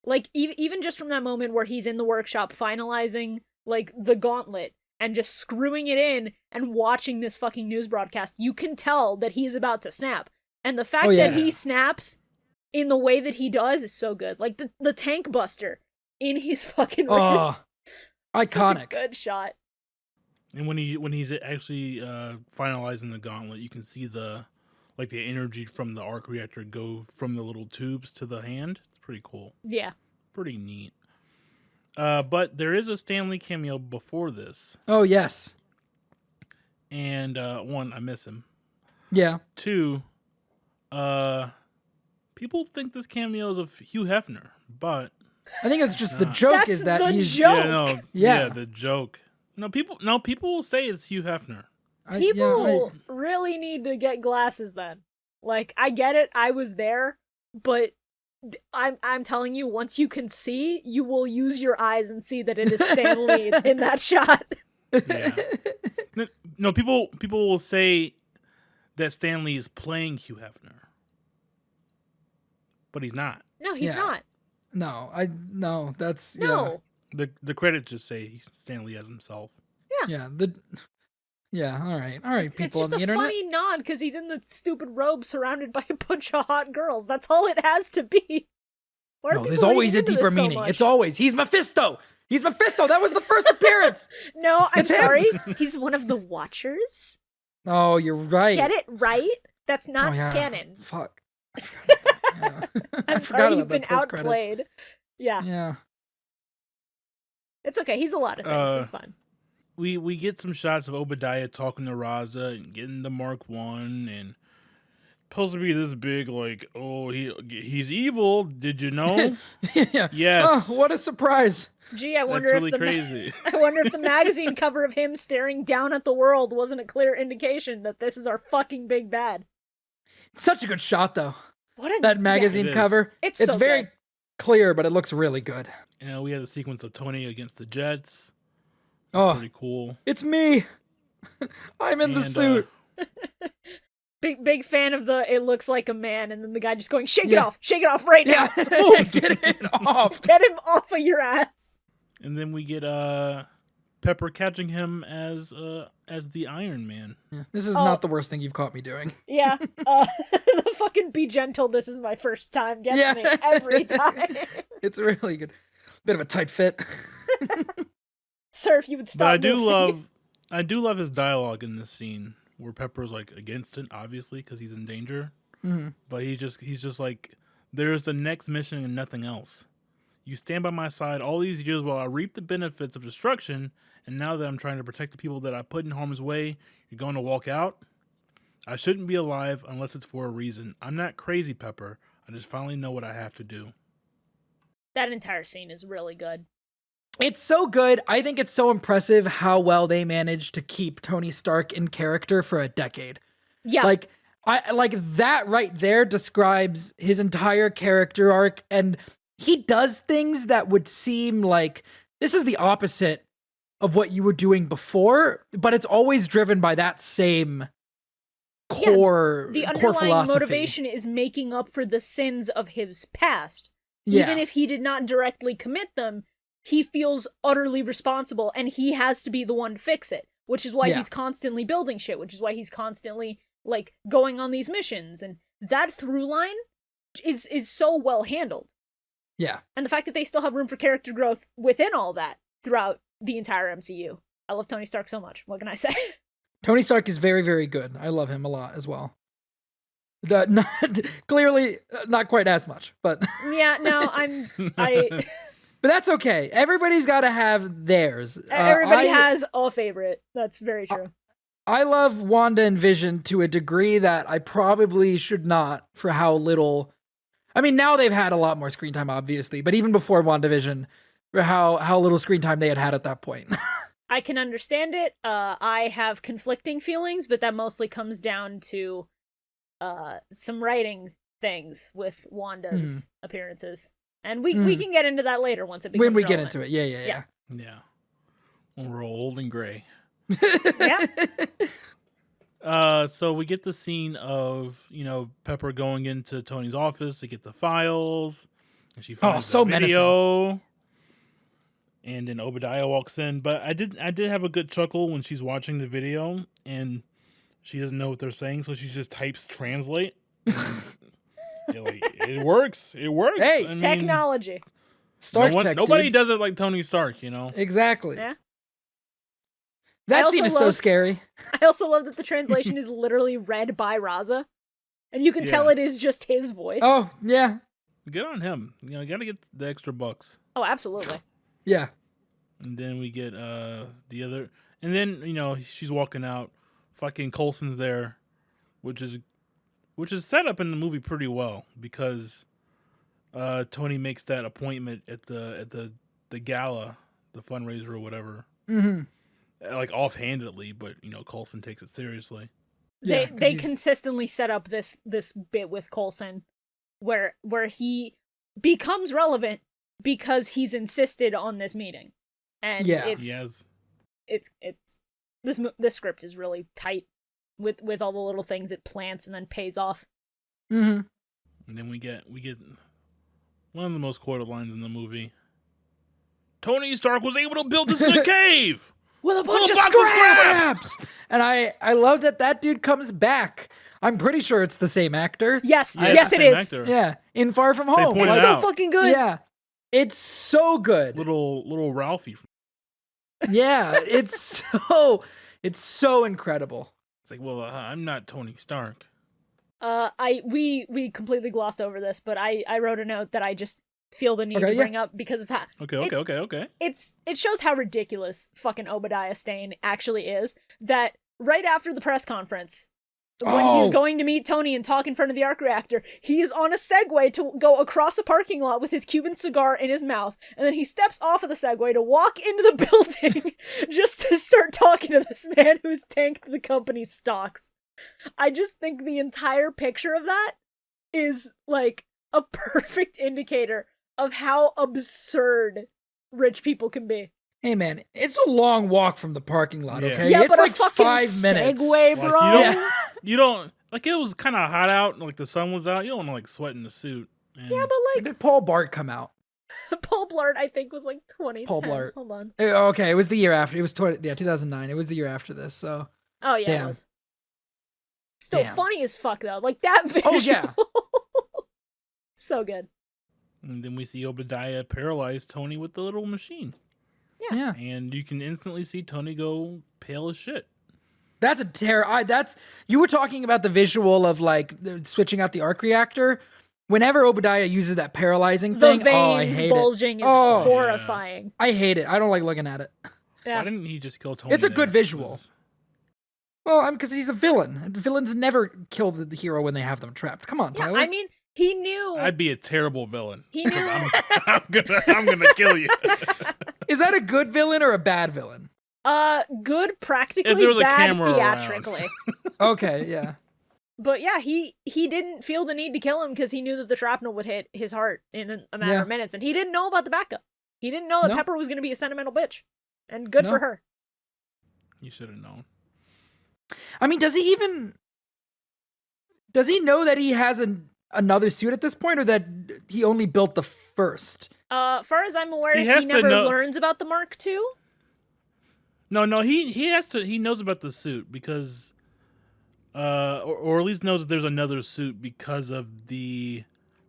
Like, even just from that moment where he's in the workshop finalizing, like, the gauntlet and just screwing it in and watching this fucking news broadcast, you can tell that he is about to snap. And the fact that he snaps in the way that he does is so good. Like, the tank buster in his fucking wrist. Iconic. Such a good shot. And when he's actually finalizing the gauntlet, you can see the energy from the arc reactor go from the little tubes to the hand. It's pretty cool. Yeah. Pretty neat. But there is a Stan Lee cameo before this. Oh, yes. And one, I miss him. Yeah. Two, people think this cameo is of Hugh Hefner, but I think it's just the joke is that he's joke. The joke. No, people will say it's Hugh Hefner. People really need to get glasses then. Like, I get it, I was there, but I'm telling you, once you can see, you will use your eyes and see that it is Stan Lee in that shot. Yeah. No, people will say that Stan Lee is playing Hugh Hefner, but he's not. No, he's not. No, that's no. The credits just say Stan Lee as himself. Yeah. All right. People on the internet. It's just a funny nod because he's in the stupid robe surrounded by a bunch of hot girls. That's all it has to be. No, there's always a deeper meaning. It's always he's Mephisto. He's Mephisto. That was the first appearance. No, I'm sorry. He's one of the Watchers. Oh, you're right. Get it right? That's not canon. Fuck. I'm sorry, you've been outplayed. Yeah. It's okay. He's a lot of things. It's fine. We get some shots of Obadiah talking to Raza and getting the Mark I, and supposed to be this big, like, oh, he's evil. Did you know? Yeah. Yes. Oh, what a surprise. Gee, I wonder if crazy. I wonder if the magazine cover of him staring down at the world wasn't a clear indication that this is our fucking big bad. Such a good shot, though. What that magazine cover. It's so very good. clear, but it looks really good. You know, we had a sequence of Tony against the Jets. Pretty cool. It's me. I'm in the suit. Big fan of the it looks like a man, and then the guy just going, shake it off right now. Get it off. Get him off of your ass. And then we get Pepper catching him as the Iron Man. Yeah, this is not the worst thing you've caught me doing. Yeah. The fucking be gentle, this is my first time gets me every time. It's really good. Bit of a tight fit. Sir, if you would stop. But I do love his dialogue in this scene where Pepper's like against it, obviously, because he's in danger. Mm-hmm. But he's just like, there's the next mission and nothing else. You stand by my side all these years while I reap the benefits of destruction, and now that I'm trying to protect the people that I put in harm's way, you're going to walk out? I shouldn't be alive unless it's for a reason. I'm not crazy, Pepper. I just finally know what I have to do. That entire scene is really good. It's so good. I think it's so impressive how well they managed to keep Tony Stark in character for a decade. Yeah. Like that right there describes his entire character arc, and he does things that would seem like this is the opposite of what you were doing before, but it's always driven by that same core the core underlying philosophy. motivation is making up for the sins of his past. Even if he did not directly commit them, he feels utterly responsible, and he has to be the one to fix it, which is why he's constantly building shit, which is why he's constantly, like, going on these missions, and that through line is so well handled. Yeah. And the fact that they still have room for character growth within all that throughout the entire MCU. I love Tony Stark so much. What can I say? Tony Stark is very, very good. I love him a lot as well. Clearly, not quite as much, but... Yeah, no, But that's okay. Everybody's got to have theirs. Everybody has a favorite. That's very true. I love Wanda and Vision to a degree that I probably should not for how little... I mean, now they've had a lot more screen time, obviously, but even before WandaVision, for how little screen time they had at that point. I can understand it. I have conflicting feelings, but that mostly comes down to some writing things with Wanda's appearances. And we can get into that later once it becomes when we relevant. get into it. Yeah. When we're old and gray. Yeah. So we get the scene of, Pepper going into Tony's office to get the files, and she finds the video. Menacing. And then Obadiah walks in, but I did have a good chuckle when she's watching the video and she doesn't know what they're saying, so she just types translate. It works. It works. Hey, technology. Nobody does it like Tony Stark, Exactly. Yeah. That scene is so scary. I also love that the translation is literally read by Raza, and you can tell it is just his voice. Oh, yeah. Good on him. You gotta get the extra bucks. Oh, absolutely. Yeah. And then we get the other, and then she's walking out. Fucking Coulson's there, which is set up in the movie pretty well because Tony makes that appointment at the gala, the fundraiser or whatever, like offhandedly, but Coulson takes it seriously. They consistently set up this bit with Coulson, where he becomes relevant because he's insisted on this meeting, and it's this script is really tight with all the little things it plants and then pays off. Mm-hmm. And then we get one of the most quoted lines in the movie. Tony Stark was able to build this in a cave with a bunch of scraps. And I love that dude comes back. I'm pretty sure it's the same actor. Yes, it is. Actor. Yeah, in Far From Home. It's so fucking good. Yeah, it's so good. Little Ralphie. Yeah, it's so incredible. It's like, well, I'm not Tony Stark. We completely glossed over this, but I wrote a note that I just feel the need to bring up because of how Okay. It shows how ridiculous fucking Obadiah Stane actually is. That right after the press conference, when he's going to meet Tony and talk in front of the arc reactor, he is on a Segway to go across a parking lot with his Cuban cigar in his mouth, and then he steps off of the Segway to walk into the building just to start talking to this man who's tanked the company's stocks. I just think the entire picture of that is like a perfect indicator of how absurd rich people can be. Hey man, it's a long walk from the parking lot, okay? Yeah, it's but like a fucking 5 minutes. Segway, bro. Like, you don't like it was kind of hot out, like the sun was out. You don't want to like sweat in the suit. And Yeah, but like, when did Paul Blart come out? Paul Blart, I think, was like 2010. Paul Blart. Hold on. Okay, it was the year after. It was 2009. It was the year after this. So. Oh yeah, Damn. it was. Still funny as fuck though. Like that visual. Oh yeah. So good. And then we see Obadiah paralyze Tony with the little machine. Yeah. And you can instantly see Tony go pale as shit. That's a terror. You were talking about the visual of like switching out the arc reactor. Whenever Obadiah uses that paralyzing The thing, veins I hate bulging it. is horrifying. Yeah. I hate it. I don't like looking at it. Yeah. Why didn't he just kill Tony? It's a good visual. Well, because he's a villain. Villains never kill the hero when they have them trapped. Come on, Tyler. I mean, he knew. I'd be a terrible villain. He knew. I'm gonna kill you. Is that a good villain or a bad villain? Good practically, if there was a bad camera theatrically. Okay, yeah. But yeah, he didn't feel the need to kill him because he knew that the shrapnel would hit his heart in a matter of minutes, and he didn't know about the backup. He didn't know that Pepper was going to be a sentimental bitch, and good for her. You should have known. I mean, does he know that he has another suit at this point, or that he only built the first? Far as I'm aware, he has to never know- learns about the Mark II. No, he has to. He knows about the suit because, or at least knows that there's another suit because of the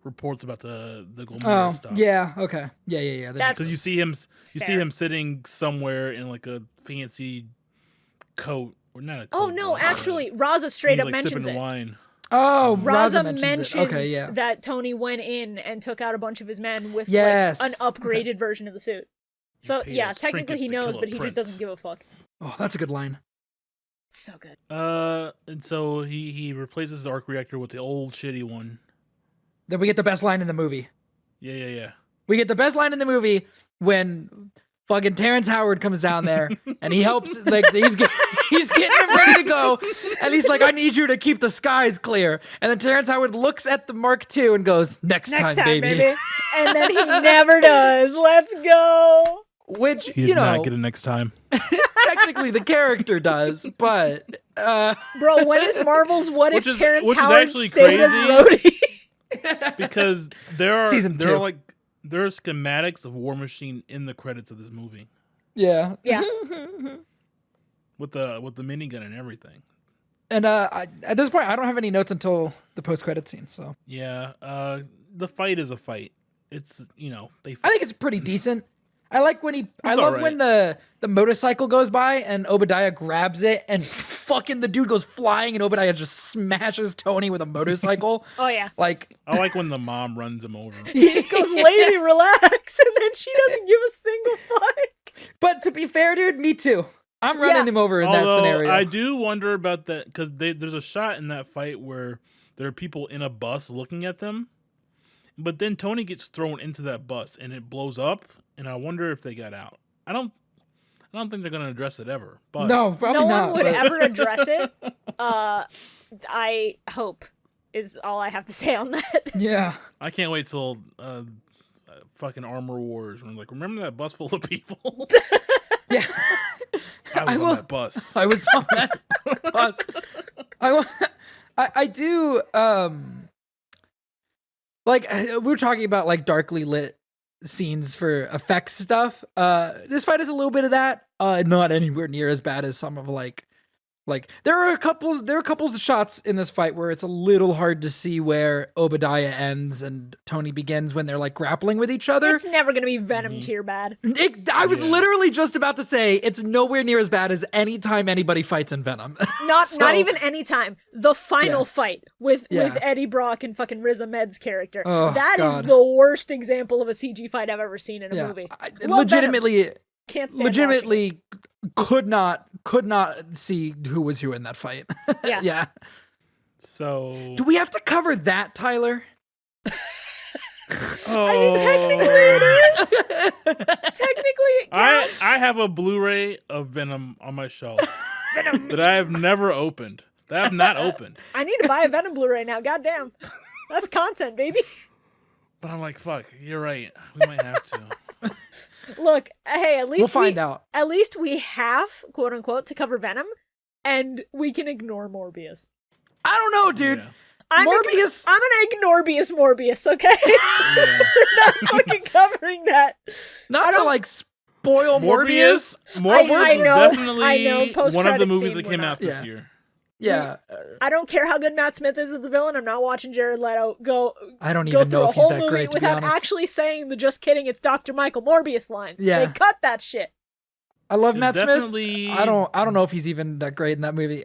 reports about the Golden stuff. Yeah. Okay. Yeah. Because you see him sitting somewhere in like a fancy coat or not a coat. Oh no, actually, Raza straight up like mentions sipping it. wine. Oh, Raza mentions it. Okay, yeah. that Tony went in and took out a bunch of his men with Yes. like, an upgraded version of the suit. So paid yeah, us technically he trinkets to knows, kill a but he just prince. doesn't give a fuck. Oh, that's a good line. It's so good. And so he replaces his arc reactor with the old shitty one. Then we get the best line in the movie. Yeah. We get the best line in the movie when fucking Terrence Howard comes down there and he helps, like, he's getting him ready to go, and he's like, I need you to keep the skies clear. And then Terrence Howard looks at the Mark II and goes, next time, baby. And then he never does. Let's go. Which, He did not get it next time. technically the character does, but Bro, when is Marvel's What If Terrence which is Howard actually stayed as crazy. Rhodey? Because there are Season 2. there are schematics of War Machine in the credits of this movie. yeah. With the minigun and everything. And at this point, I don't have any notes until the post-credit scene. So Yeah, the fight is a fight. It's they. I think it's pretty decent. I like when I love alright. when the motorcycle goes by and Obadiah grabs it and fucking the dude goes flying and Obadiah just smashes Tony with a motorcycle. Oh yeah. Like I like when the mom runs him over. He just goes, lady, relax, and then she doesn't give a single fuck. But to be fair, dude, me too. I'm running him over in that scenario. I do wonder about that because there's a shot in that fight where there are people in a bus looking at them, but then Tony gets thrown into that bus and it blows up, and I wonder if they got out. I don't think they're gonna address it ever. But no, probably no not. one would ever address it. I hope is all I have to say on that. Yeah. I can't wait till fucking Armor Wars. When I'm like, remember that bus full of people? Yeah. I was on that bus. I was on that bus. I do like we were talking about like darkly lit scenes for effects stuff. This fight is a little bit of that. Not anywhere near as bad as some of like there are a couple of shots in this fight where it's a little hard to see where Obadiah ends and Tony begins when they're like grappling with each other. It's never gonna be Venom tier bad. I was literally just about to say it's nowhere near as bad as any time anybody fights in Venom. Not even any time. The final fight with Yeah. Eddie Brock and fucking Riz Ahmed's character. Oh, That God. is the worst example of a CG fight I've ever seen in a movie. Love Legitimately. Venom. Can't stand watching Legitimately could not see who was who in that fight. Yeah. Yeah. So Do we have to cover that, Tyler? I mean, technically it is. Technically it counts. I have a Blu-ray of Venom on my shelf that I have never opened They have not opened. I need to buy a Venom Blu-ray now. Goddamn, that's content, baby. But I'm like, fuck, you're right. We might have to. Look, hey, at least we'll find out. At least we have, quote unquote, to cover Venom, and we can ignore Morbius. I don't know, dude. Yeah. I'm gonna ignore Morbius, okay? Yeah. We're not fucking covering that. Not to like spoil Morbius. Morbius was definitely I know, one of the post-credit movies scene that came we're out not- this year. Yeah. I don't care how good Matt Smith is as the villain. I'm not watching Jared Leto go I don't go even through know a if he's whole that movie great, to be without honest. actually saying the "just kidding, it's Dr. Michael Morbius" line. Yeah. They cut that shit. I love Matt Definitely- Smith. I don't know if he's even that great in that movie.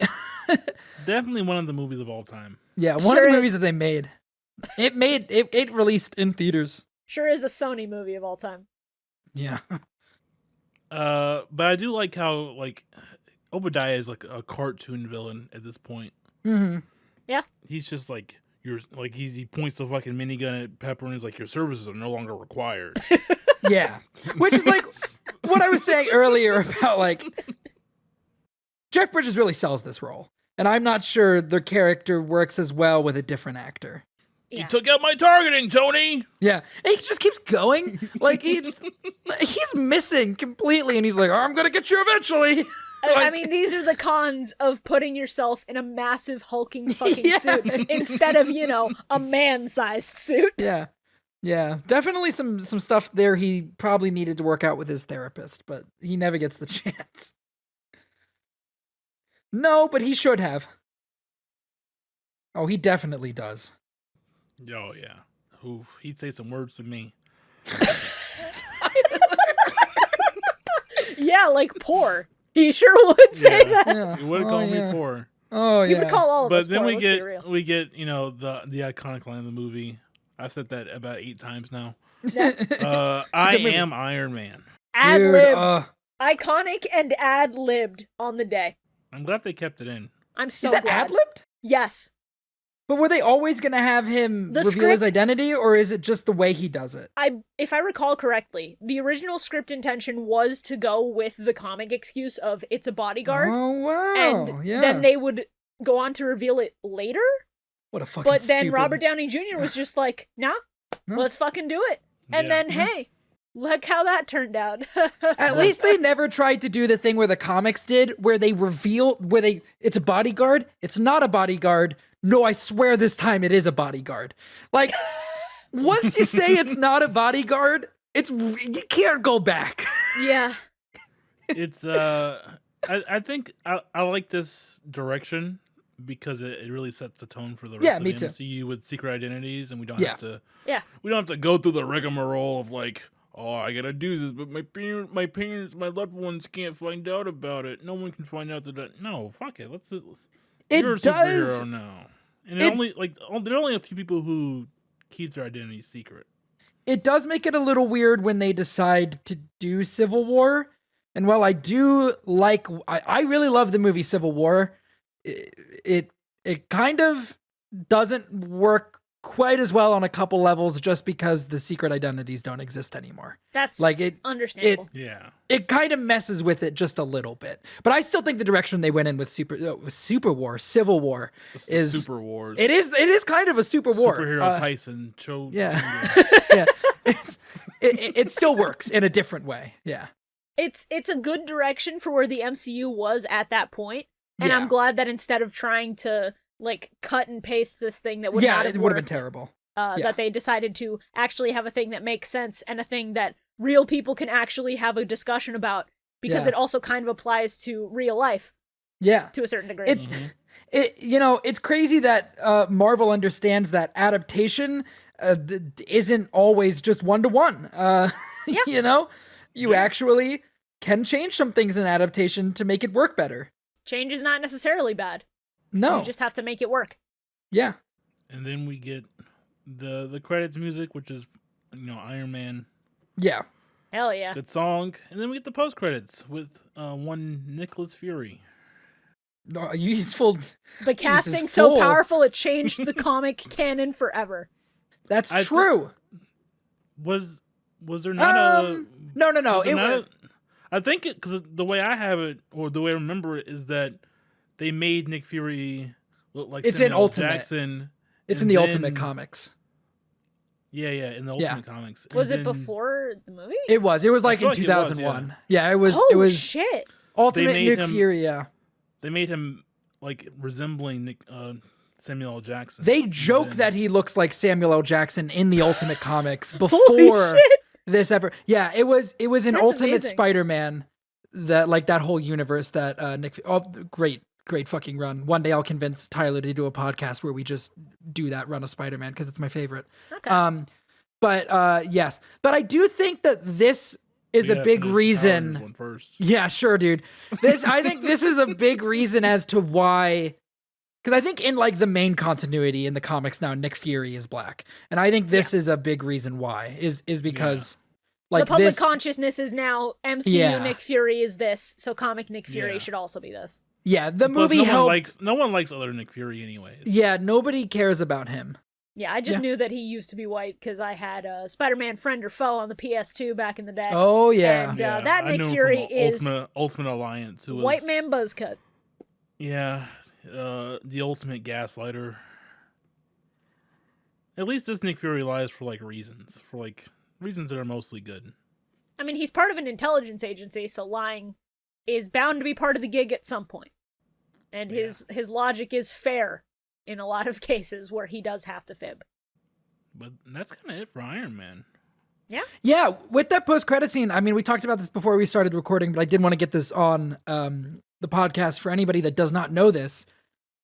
Definitely one of the movies of all time. Yeah, one Sure of the is. movies that they made. It released in theaters. Sure is a Sony movie of all time. Yeah. But I do like how like Obadiah is like a cartoon villain at this point. Mm-hmm. Yeah. He's just like he points the fucking minigun at Pepper and he's like, your services are no longer required. Yeah. Which is like what I was saying earlier about like Jeff Bridges really sells this role. And I'm not sure the character works as well with a different actor. Yeah. You took out my targeting, Tony. Yeah. And he just keeps going. Like he's missing completely and he's like, I'm gonna get you eventually. I mean, these are the cons of putting yourself in a massive hulking fucking Yeah. suit instead of, a man-sized suit. Yeah. Yeah. Definitely some stuff there he probably needed to work out with his therapist, but he never gets the chance. No, but he should have. Oh, he definitely does. Oh yeah. Oof, he'd say some words to me. Yeah, like poor. He sure would say Yeah. that. Yeah. He would have Oh, called yeah. me poor. Oh, He yeah. would call all of us But then poor, we let's be get real. the iconic line of the movie. I've said that about 8 times now. Yeah. I good movie. am Iron Man. Ad-libbed. Iconic and ad-libbed on the day. I'm glad they kept it in. I'm so is that glad. ad-libbed? Yes. But were they always going to have him The reveal his script- identity, or is it just the way he does it? If I recall correctly, the original script intention was to go with the comic excuse of it's a bodyguard, Oh, wow. and yeah. then they would go on to reveal it later. What a fucking But then stupid... Robert Downey Jr. was just like, nah, No. let's fucking do it. And Yeah. then, hey, look how that turned out. At least they never tried to do the thing where the comics did, where they reveal, it's a bodyguard, it's not a bodyguard. No, I swear this time it is a bodyguard. Like, once you say it's not a bodyguard, you can't go back. Yeah. It's I think I like this direction because it really sets the tone for the rest Yeah, of me the too. MCU with secret identities, and we don't Yeah. have to Yeah. we don't have to go through the rigmarole of like, oh, I gotta do this, but my parents, my loved ones can't find out about it. No one can find out that. No, fuck it. You're a does. superhero now, and It- there are only a few people who keep their identity secret. It does make it a little weird when they decide to do Civil War. And while I do like, I really love the movie Civil War, it kind of doesn't work quite as well on a couple levels just because the secret identities don't exist anymore. That's Like it understandable. Yeah, it kind of messes with it just a little bit. But I still think the direction they went in with Civil War it's the is Super Wars. it is kind of a super war. Superhero Tyson chose. yeah. Yeah. It still works in a different way. Yeah. It's a good direction for where the MCU was at that point, and Yeah. I'm glad that instead of trying to like cut and paste this thing that would Yeah, not have it would have been worked, terrible. that Yeah. they decided to actually have a thing that makes sense and a thing that real people can actually have a discussion about, because Yeah. it also kind of applies to real life Yeah. to a certain degree. It's crazy that Marvel understands that adaptation isn't always just 1-to-1. Yeah. You actually can change some things in adaptation to make it work better. Change is not necessarily bad. No. You just have to make it work. Yeah. And then we get the credits music, which is Iron Man, Yeah. Hell yeah. good song, and then we get the post credits with one Nicholas Fury. No, he's full. The casting is so full. powerful it changed the comic canon forever. That's I true. Was there not a No. was there It not was, I think because the way I have it, or the way I remember it, is that they made Nick Fury looked like It's Samuel in Ultimate. Jackson. It's in the Ultimate comics. Yeah, in the Ultimate comics. Was it before the movie? It was. It was like in 2001. Yeah, it was. Oh, it was shit. Ultimate Nick Fury. Yeah. They made him like resembling Samuel L. Jackson. They joke that he looks like Samuel L. Jackson in the Ultimate comics before this ever. Yeah, it was an Ultimate Spider-Man that whole universe that Nick. Oh, great fucking run. One day I'll convince Tyler to do a podcast where we just do that run of Spider-Man because it's my favorite. Okay. Yes, but I do think that this is a big reason. Yeah, sure, dude. I think this is a big reason as to why. Because I think in like the main continuity in the comics now, Nick Fury is black, and I think this is a big reason why is because like the public consciousness is now MCU Nick Fury is this, so comic Nick Fury should also be this. Yeah, the movie helped. No one likes other Nick Fury anyways. Yeah, nobody cares about him. Yeah, I just knew that he used to be white because I had a Spider-Man Friend or Foe on the PS2 back in the day. Oh yeah, and that Nick Fury is Ultimate Alliance, who was white man buzzcut. Yeah. The ultimate gaslighter. At least this Nick Fury lies for reasons that are mostly good. I mean, he's part of an intelligence agency, so lying is bound to be part of the gig at some point. And his logic is fair in a lot of cases where he does have to fib. But that's kind of it for Iron Man. Yeah. Yeah, with that post-credit scene, I mean, we talked about this before we started recording, but I did want to get this on the podcast for anybody that does not know this.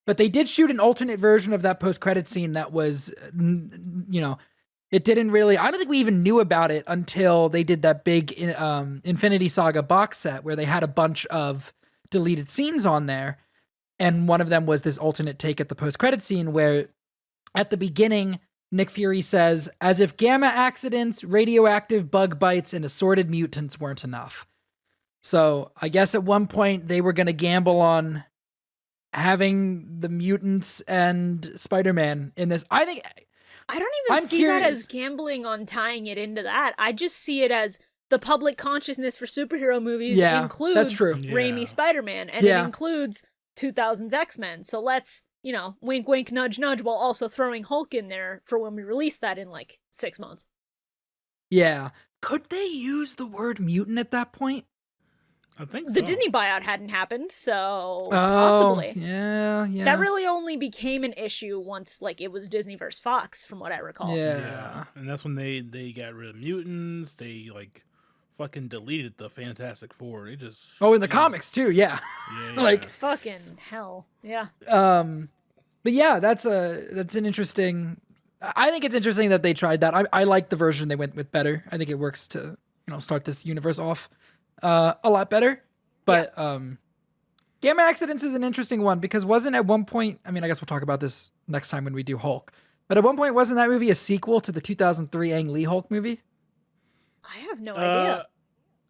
But they did shoot an alternate version of that post-credit scene that was, it didn't really... I don't think we even knew about it until they did that big Infinity Saga box set where they had a bunch of deleted scenes on there. And one of them was this alternate take at the post-credit scene where at the beginning, Nick Fury says, as if gamma accidents, radioactive bug bites, and assorted mutants weren't enough. So I guess at one point they were going to gamble on having the mutants and Spider-Man in this. I don't even see that as gambling on tying it into that. I just see it as the public consciousness for superhero movies includes that's true. Raimi Spider-Man, and it includes 2000's X-Men. So let's, wink, wink, nudge, nudge, while also throwing Hulk in there for when we release that in 6 months. Yeah. Could they use the word mutant at that point? I think so. The Disney buyout hadn't happened, so possibly. Yeah. That really only became an issue once, it was Disney versus Fox, from what I recall. Yeah. And that's when they got rid of mutants. They, fucking deleted the Fantastic Four. They just... Oh, in the comics, too, yeah. Fucking hell, yeah. But yeah, that's an interesting... I think it's interesting that they tried that. I like the version they went with better. I think it works to, start this universe off a lot better. But Gamma Accidents is an interesting one because wasn't at one point, I mean, I guess we'll talk about this next time when we do Hulk, but at one point wasn't that movie a sequel to the 2003 Ang Lee Hulk movie? I have no idea.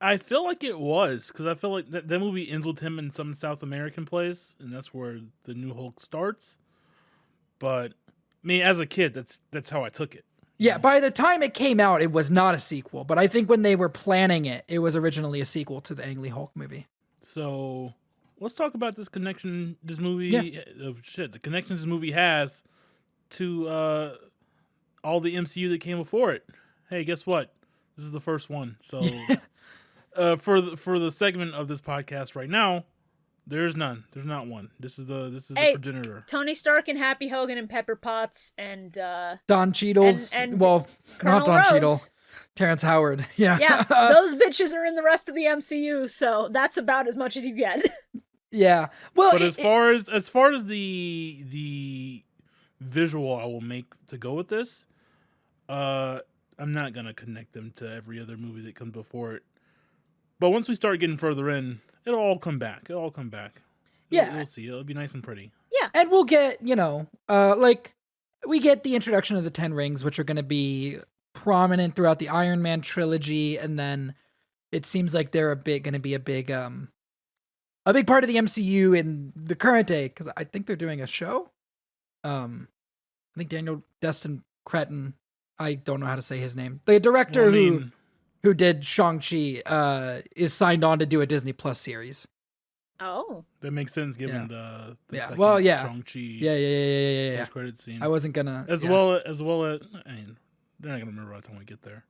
I feel like it was because I feel like that movie ends with him in some South American place, and that's where the new Hulk starts. But I mean, as a kid, that's how I took it. Yeah, by the time it came out, it was not a sequel. But I think when they were planning it, it was originally a sequel to the Ang Lee Hulk movie. So let's talk about this connection the connections this movie has to all the MCU that came before it. Hey, guess what? This is the first one. So for the segment of this podcast right now, there's none. There's not one. This is the progenitor. Tony Stark and Happy Hogan and Pepper Potts and Don Cheadle's and well, Colonel not Don Rhodes. Cheadle. Terrence Howard. Yeah. Yeah. Those bitches are in the rest of the MCU, so that's about as much as you get. Yeah. Well, but as far as the visual I will make to go with this, I'm not gonna connect them to every other movie that comes before it. But once we start getting further in, it'll all come back. Yeah. We'll see. It'll be nice and pretty. Yeah. And we'll get, we get the introduction of the 10 rings, which are going to be prominent throughout the Iron Man trilogy. And then it seems like they're going to be a big part of the MCU in the current day. Cause I think they're doing a show. I think Daniel Destin Cretton, I don't know how to say his name. The director who did Shang-Chi is signed on to do a Disney Plus series. Oh. That makes sense given the second Shang-Chi post-credit scene. I wasn't gonna as well as I mean, they're not gonna remember by the time we get there.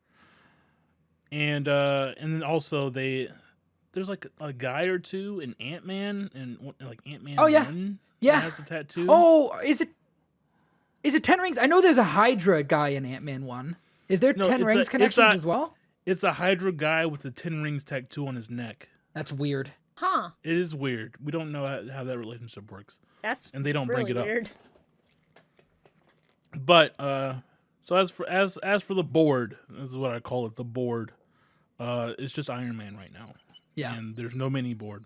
And then also there's like a guy or two in Ant-Man and like Ant-Man 1 that has a tattoo. Oh, is it 10 rings? I know there's a Hydra guy in Ant-Man 1. Is there 10 rings connections as well? It's a Hydra guy with the 10 rings tattoo on his neck. That's weird. Huh. It is weird. We don't know how that relationship works. And they don't really bring it weird. up. But so as for the board, this is what I call it, the board. It's just Iron Man right now. Yeah. And there's no mini board.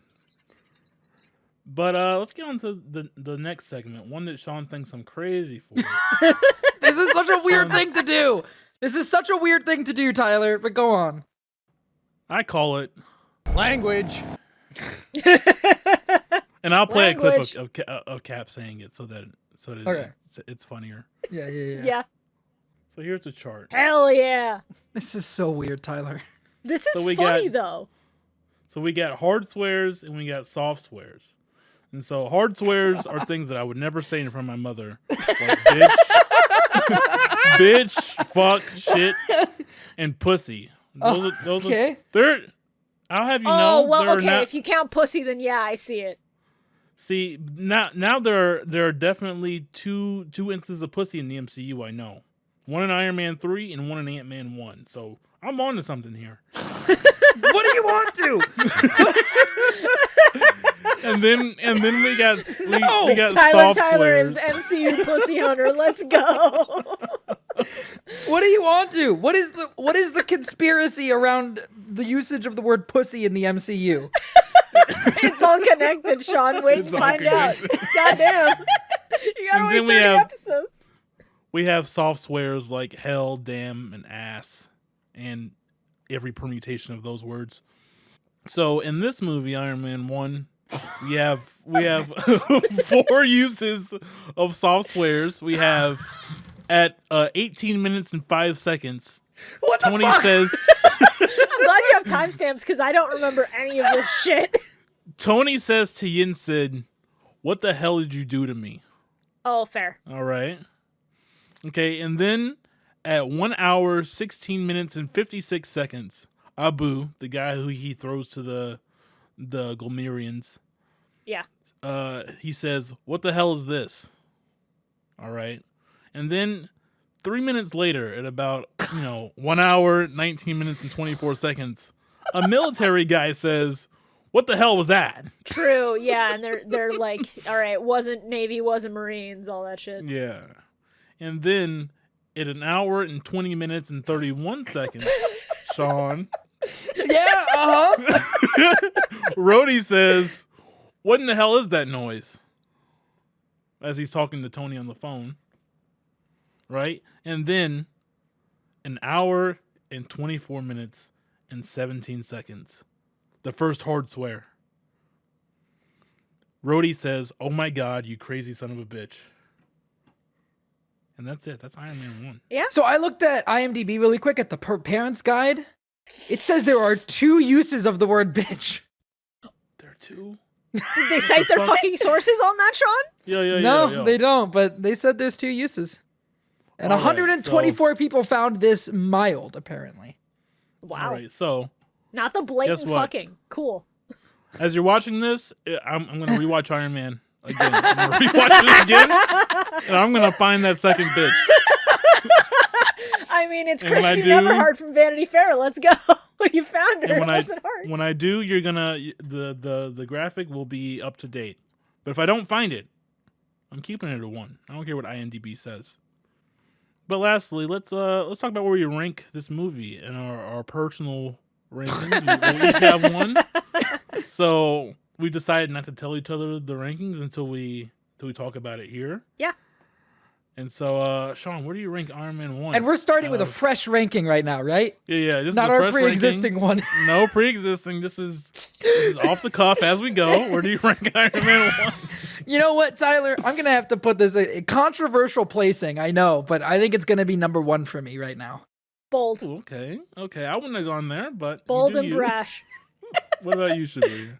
But let's get on to the next segment, one that Shawn thinks I'm crazy for. This is such a weird thing to do. This is such a weird thing to do, Tyler, but go on. I call it language. And I'll play a clip of Cap saying it so that okay. it's funnier. Yeah. So here's the chart. Hell yeah. This is so weird, Tyler. This is funny, though. So we got hard swears and we got soft swears. And so hard swears are things that I would never say in front of my mother. Like bitch, fuck, shit, and pussy. Those okay. I'll have you Oh, know. well, okay. If you count pussy, then yeah, I see it. See, now there are definitely two instances of pussy in the MCU, I know. One in Iron Man 3 and one in Ant-Man 1. So I'm on to something here. What do you want to? and then we got soft Tyler swears. MCU pussy hunter. Let's go. What do you want to? What is the conspiracy around the usage of the word pussy in the MCU? It's all connected, Shawn. Wait to find out. Goddamn. You gotta wait 30 episodes. We have soft swears like hell, damn, and ass, and every permutation of those words. So in this movie, Iron Man 1, we have 4 uses of soft swears. We have at 18 minutes and 5 seconds. What the Tony fuck? says. I'm glad you have timestamps because I don't remember any of this shit. Tony says to Yin-Sid, "What the hell did you do to me?" Oh, fair. All right. Okay, and then at 1 hour, 16 minutes, and 56 seconds, Abu, the guy who he throws to the Glomerians, yeah, he says, "What the hell is this?" All right. And then 3 minutes later, at about 1 hour, 19 minutes, and 24 seconds, a military guy says, "What the hell was that?" True, yeah, and they're like, all right, wasn't Navy, wasn't Marines, all that shit. Yeah. And then at 1 hour and 20 minutes and 31 seconds, Shawn. Yeah, Rhodey says, "What in the hell is that noise?" As he's talking to Tony on the phone. Right? And then 1 hour and 24 minutes and 17 seconds. The first hard swear. Rhodey says, "Oh my God, you crazy son of a bitch." And that's it. That's Iron Man 1. Yeah. So I looked at IMDb really quick at the parents guide. It says there are 2 uses of the word bitch. There are 2? Did they cite their fucking sources on that, Shawn? Yeah. No, they don't, but they said there's 2 uses. And All right, 124 people found this mild, apparently. Wow. All right, so Not the blatant guess what? fucking. Cool. As you're watching this, I'm going to rewatch Iron Man again. I'm going to rewatch it again, and I'm going to find that second bitch. I mean, it's And when I Christine do- Everhart from Vanity Fair. Let's go. You found her. And It when wasn't hard. when I do, you're gonna the graphic will be up to date. But if I don't find it, I'm keeping it at 1. I don't care what IMDb says. But lastly, let's talk about where you rank this movie in our personal rankings. We each have one. So we decided not to tell each other the rankings until we talk about it here. Yeah. And so, Shawn, where do you rank Iron Man 1? And we're starting with a fresh ranking right now, right? Yeah. This Not is a our fresh pre-existing ranking. one. No pre-existing. This is off the cuff as we go. Where do you rank Iron Man 1? You know what, Tyler? I'm going to have to put this a controversial placing, I know, but I think it's going to be number 1 for me right now. Bold. Ooh, okay. I wouldn't have gone there, but Bold you do and you. brash. What about you, Shibuya?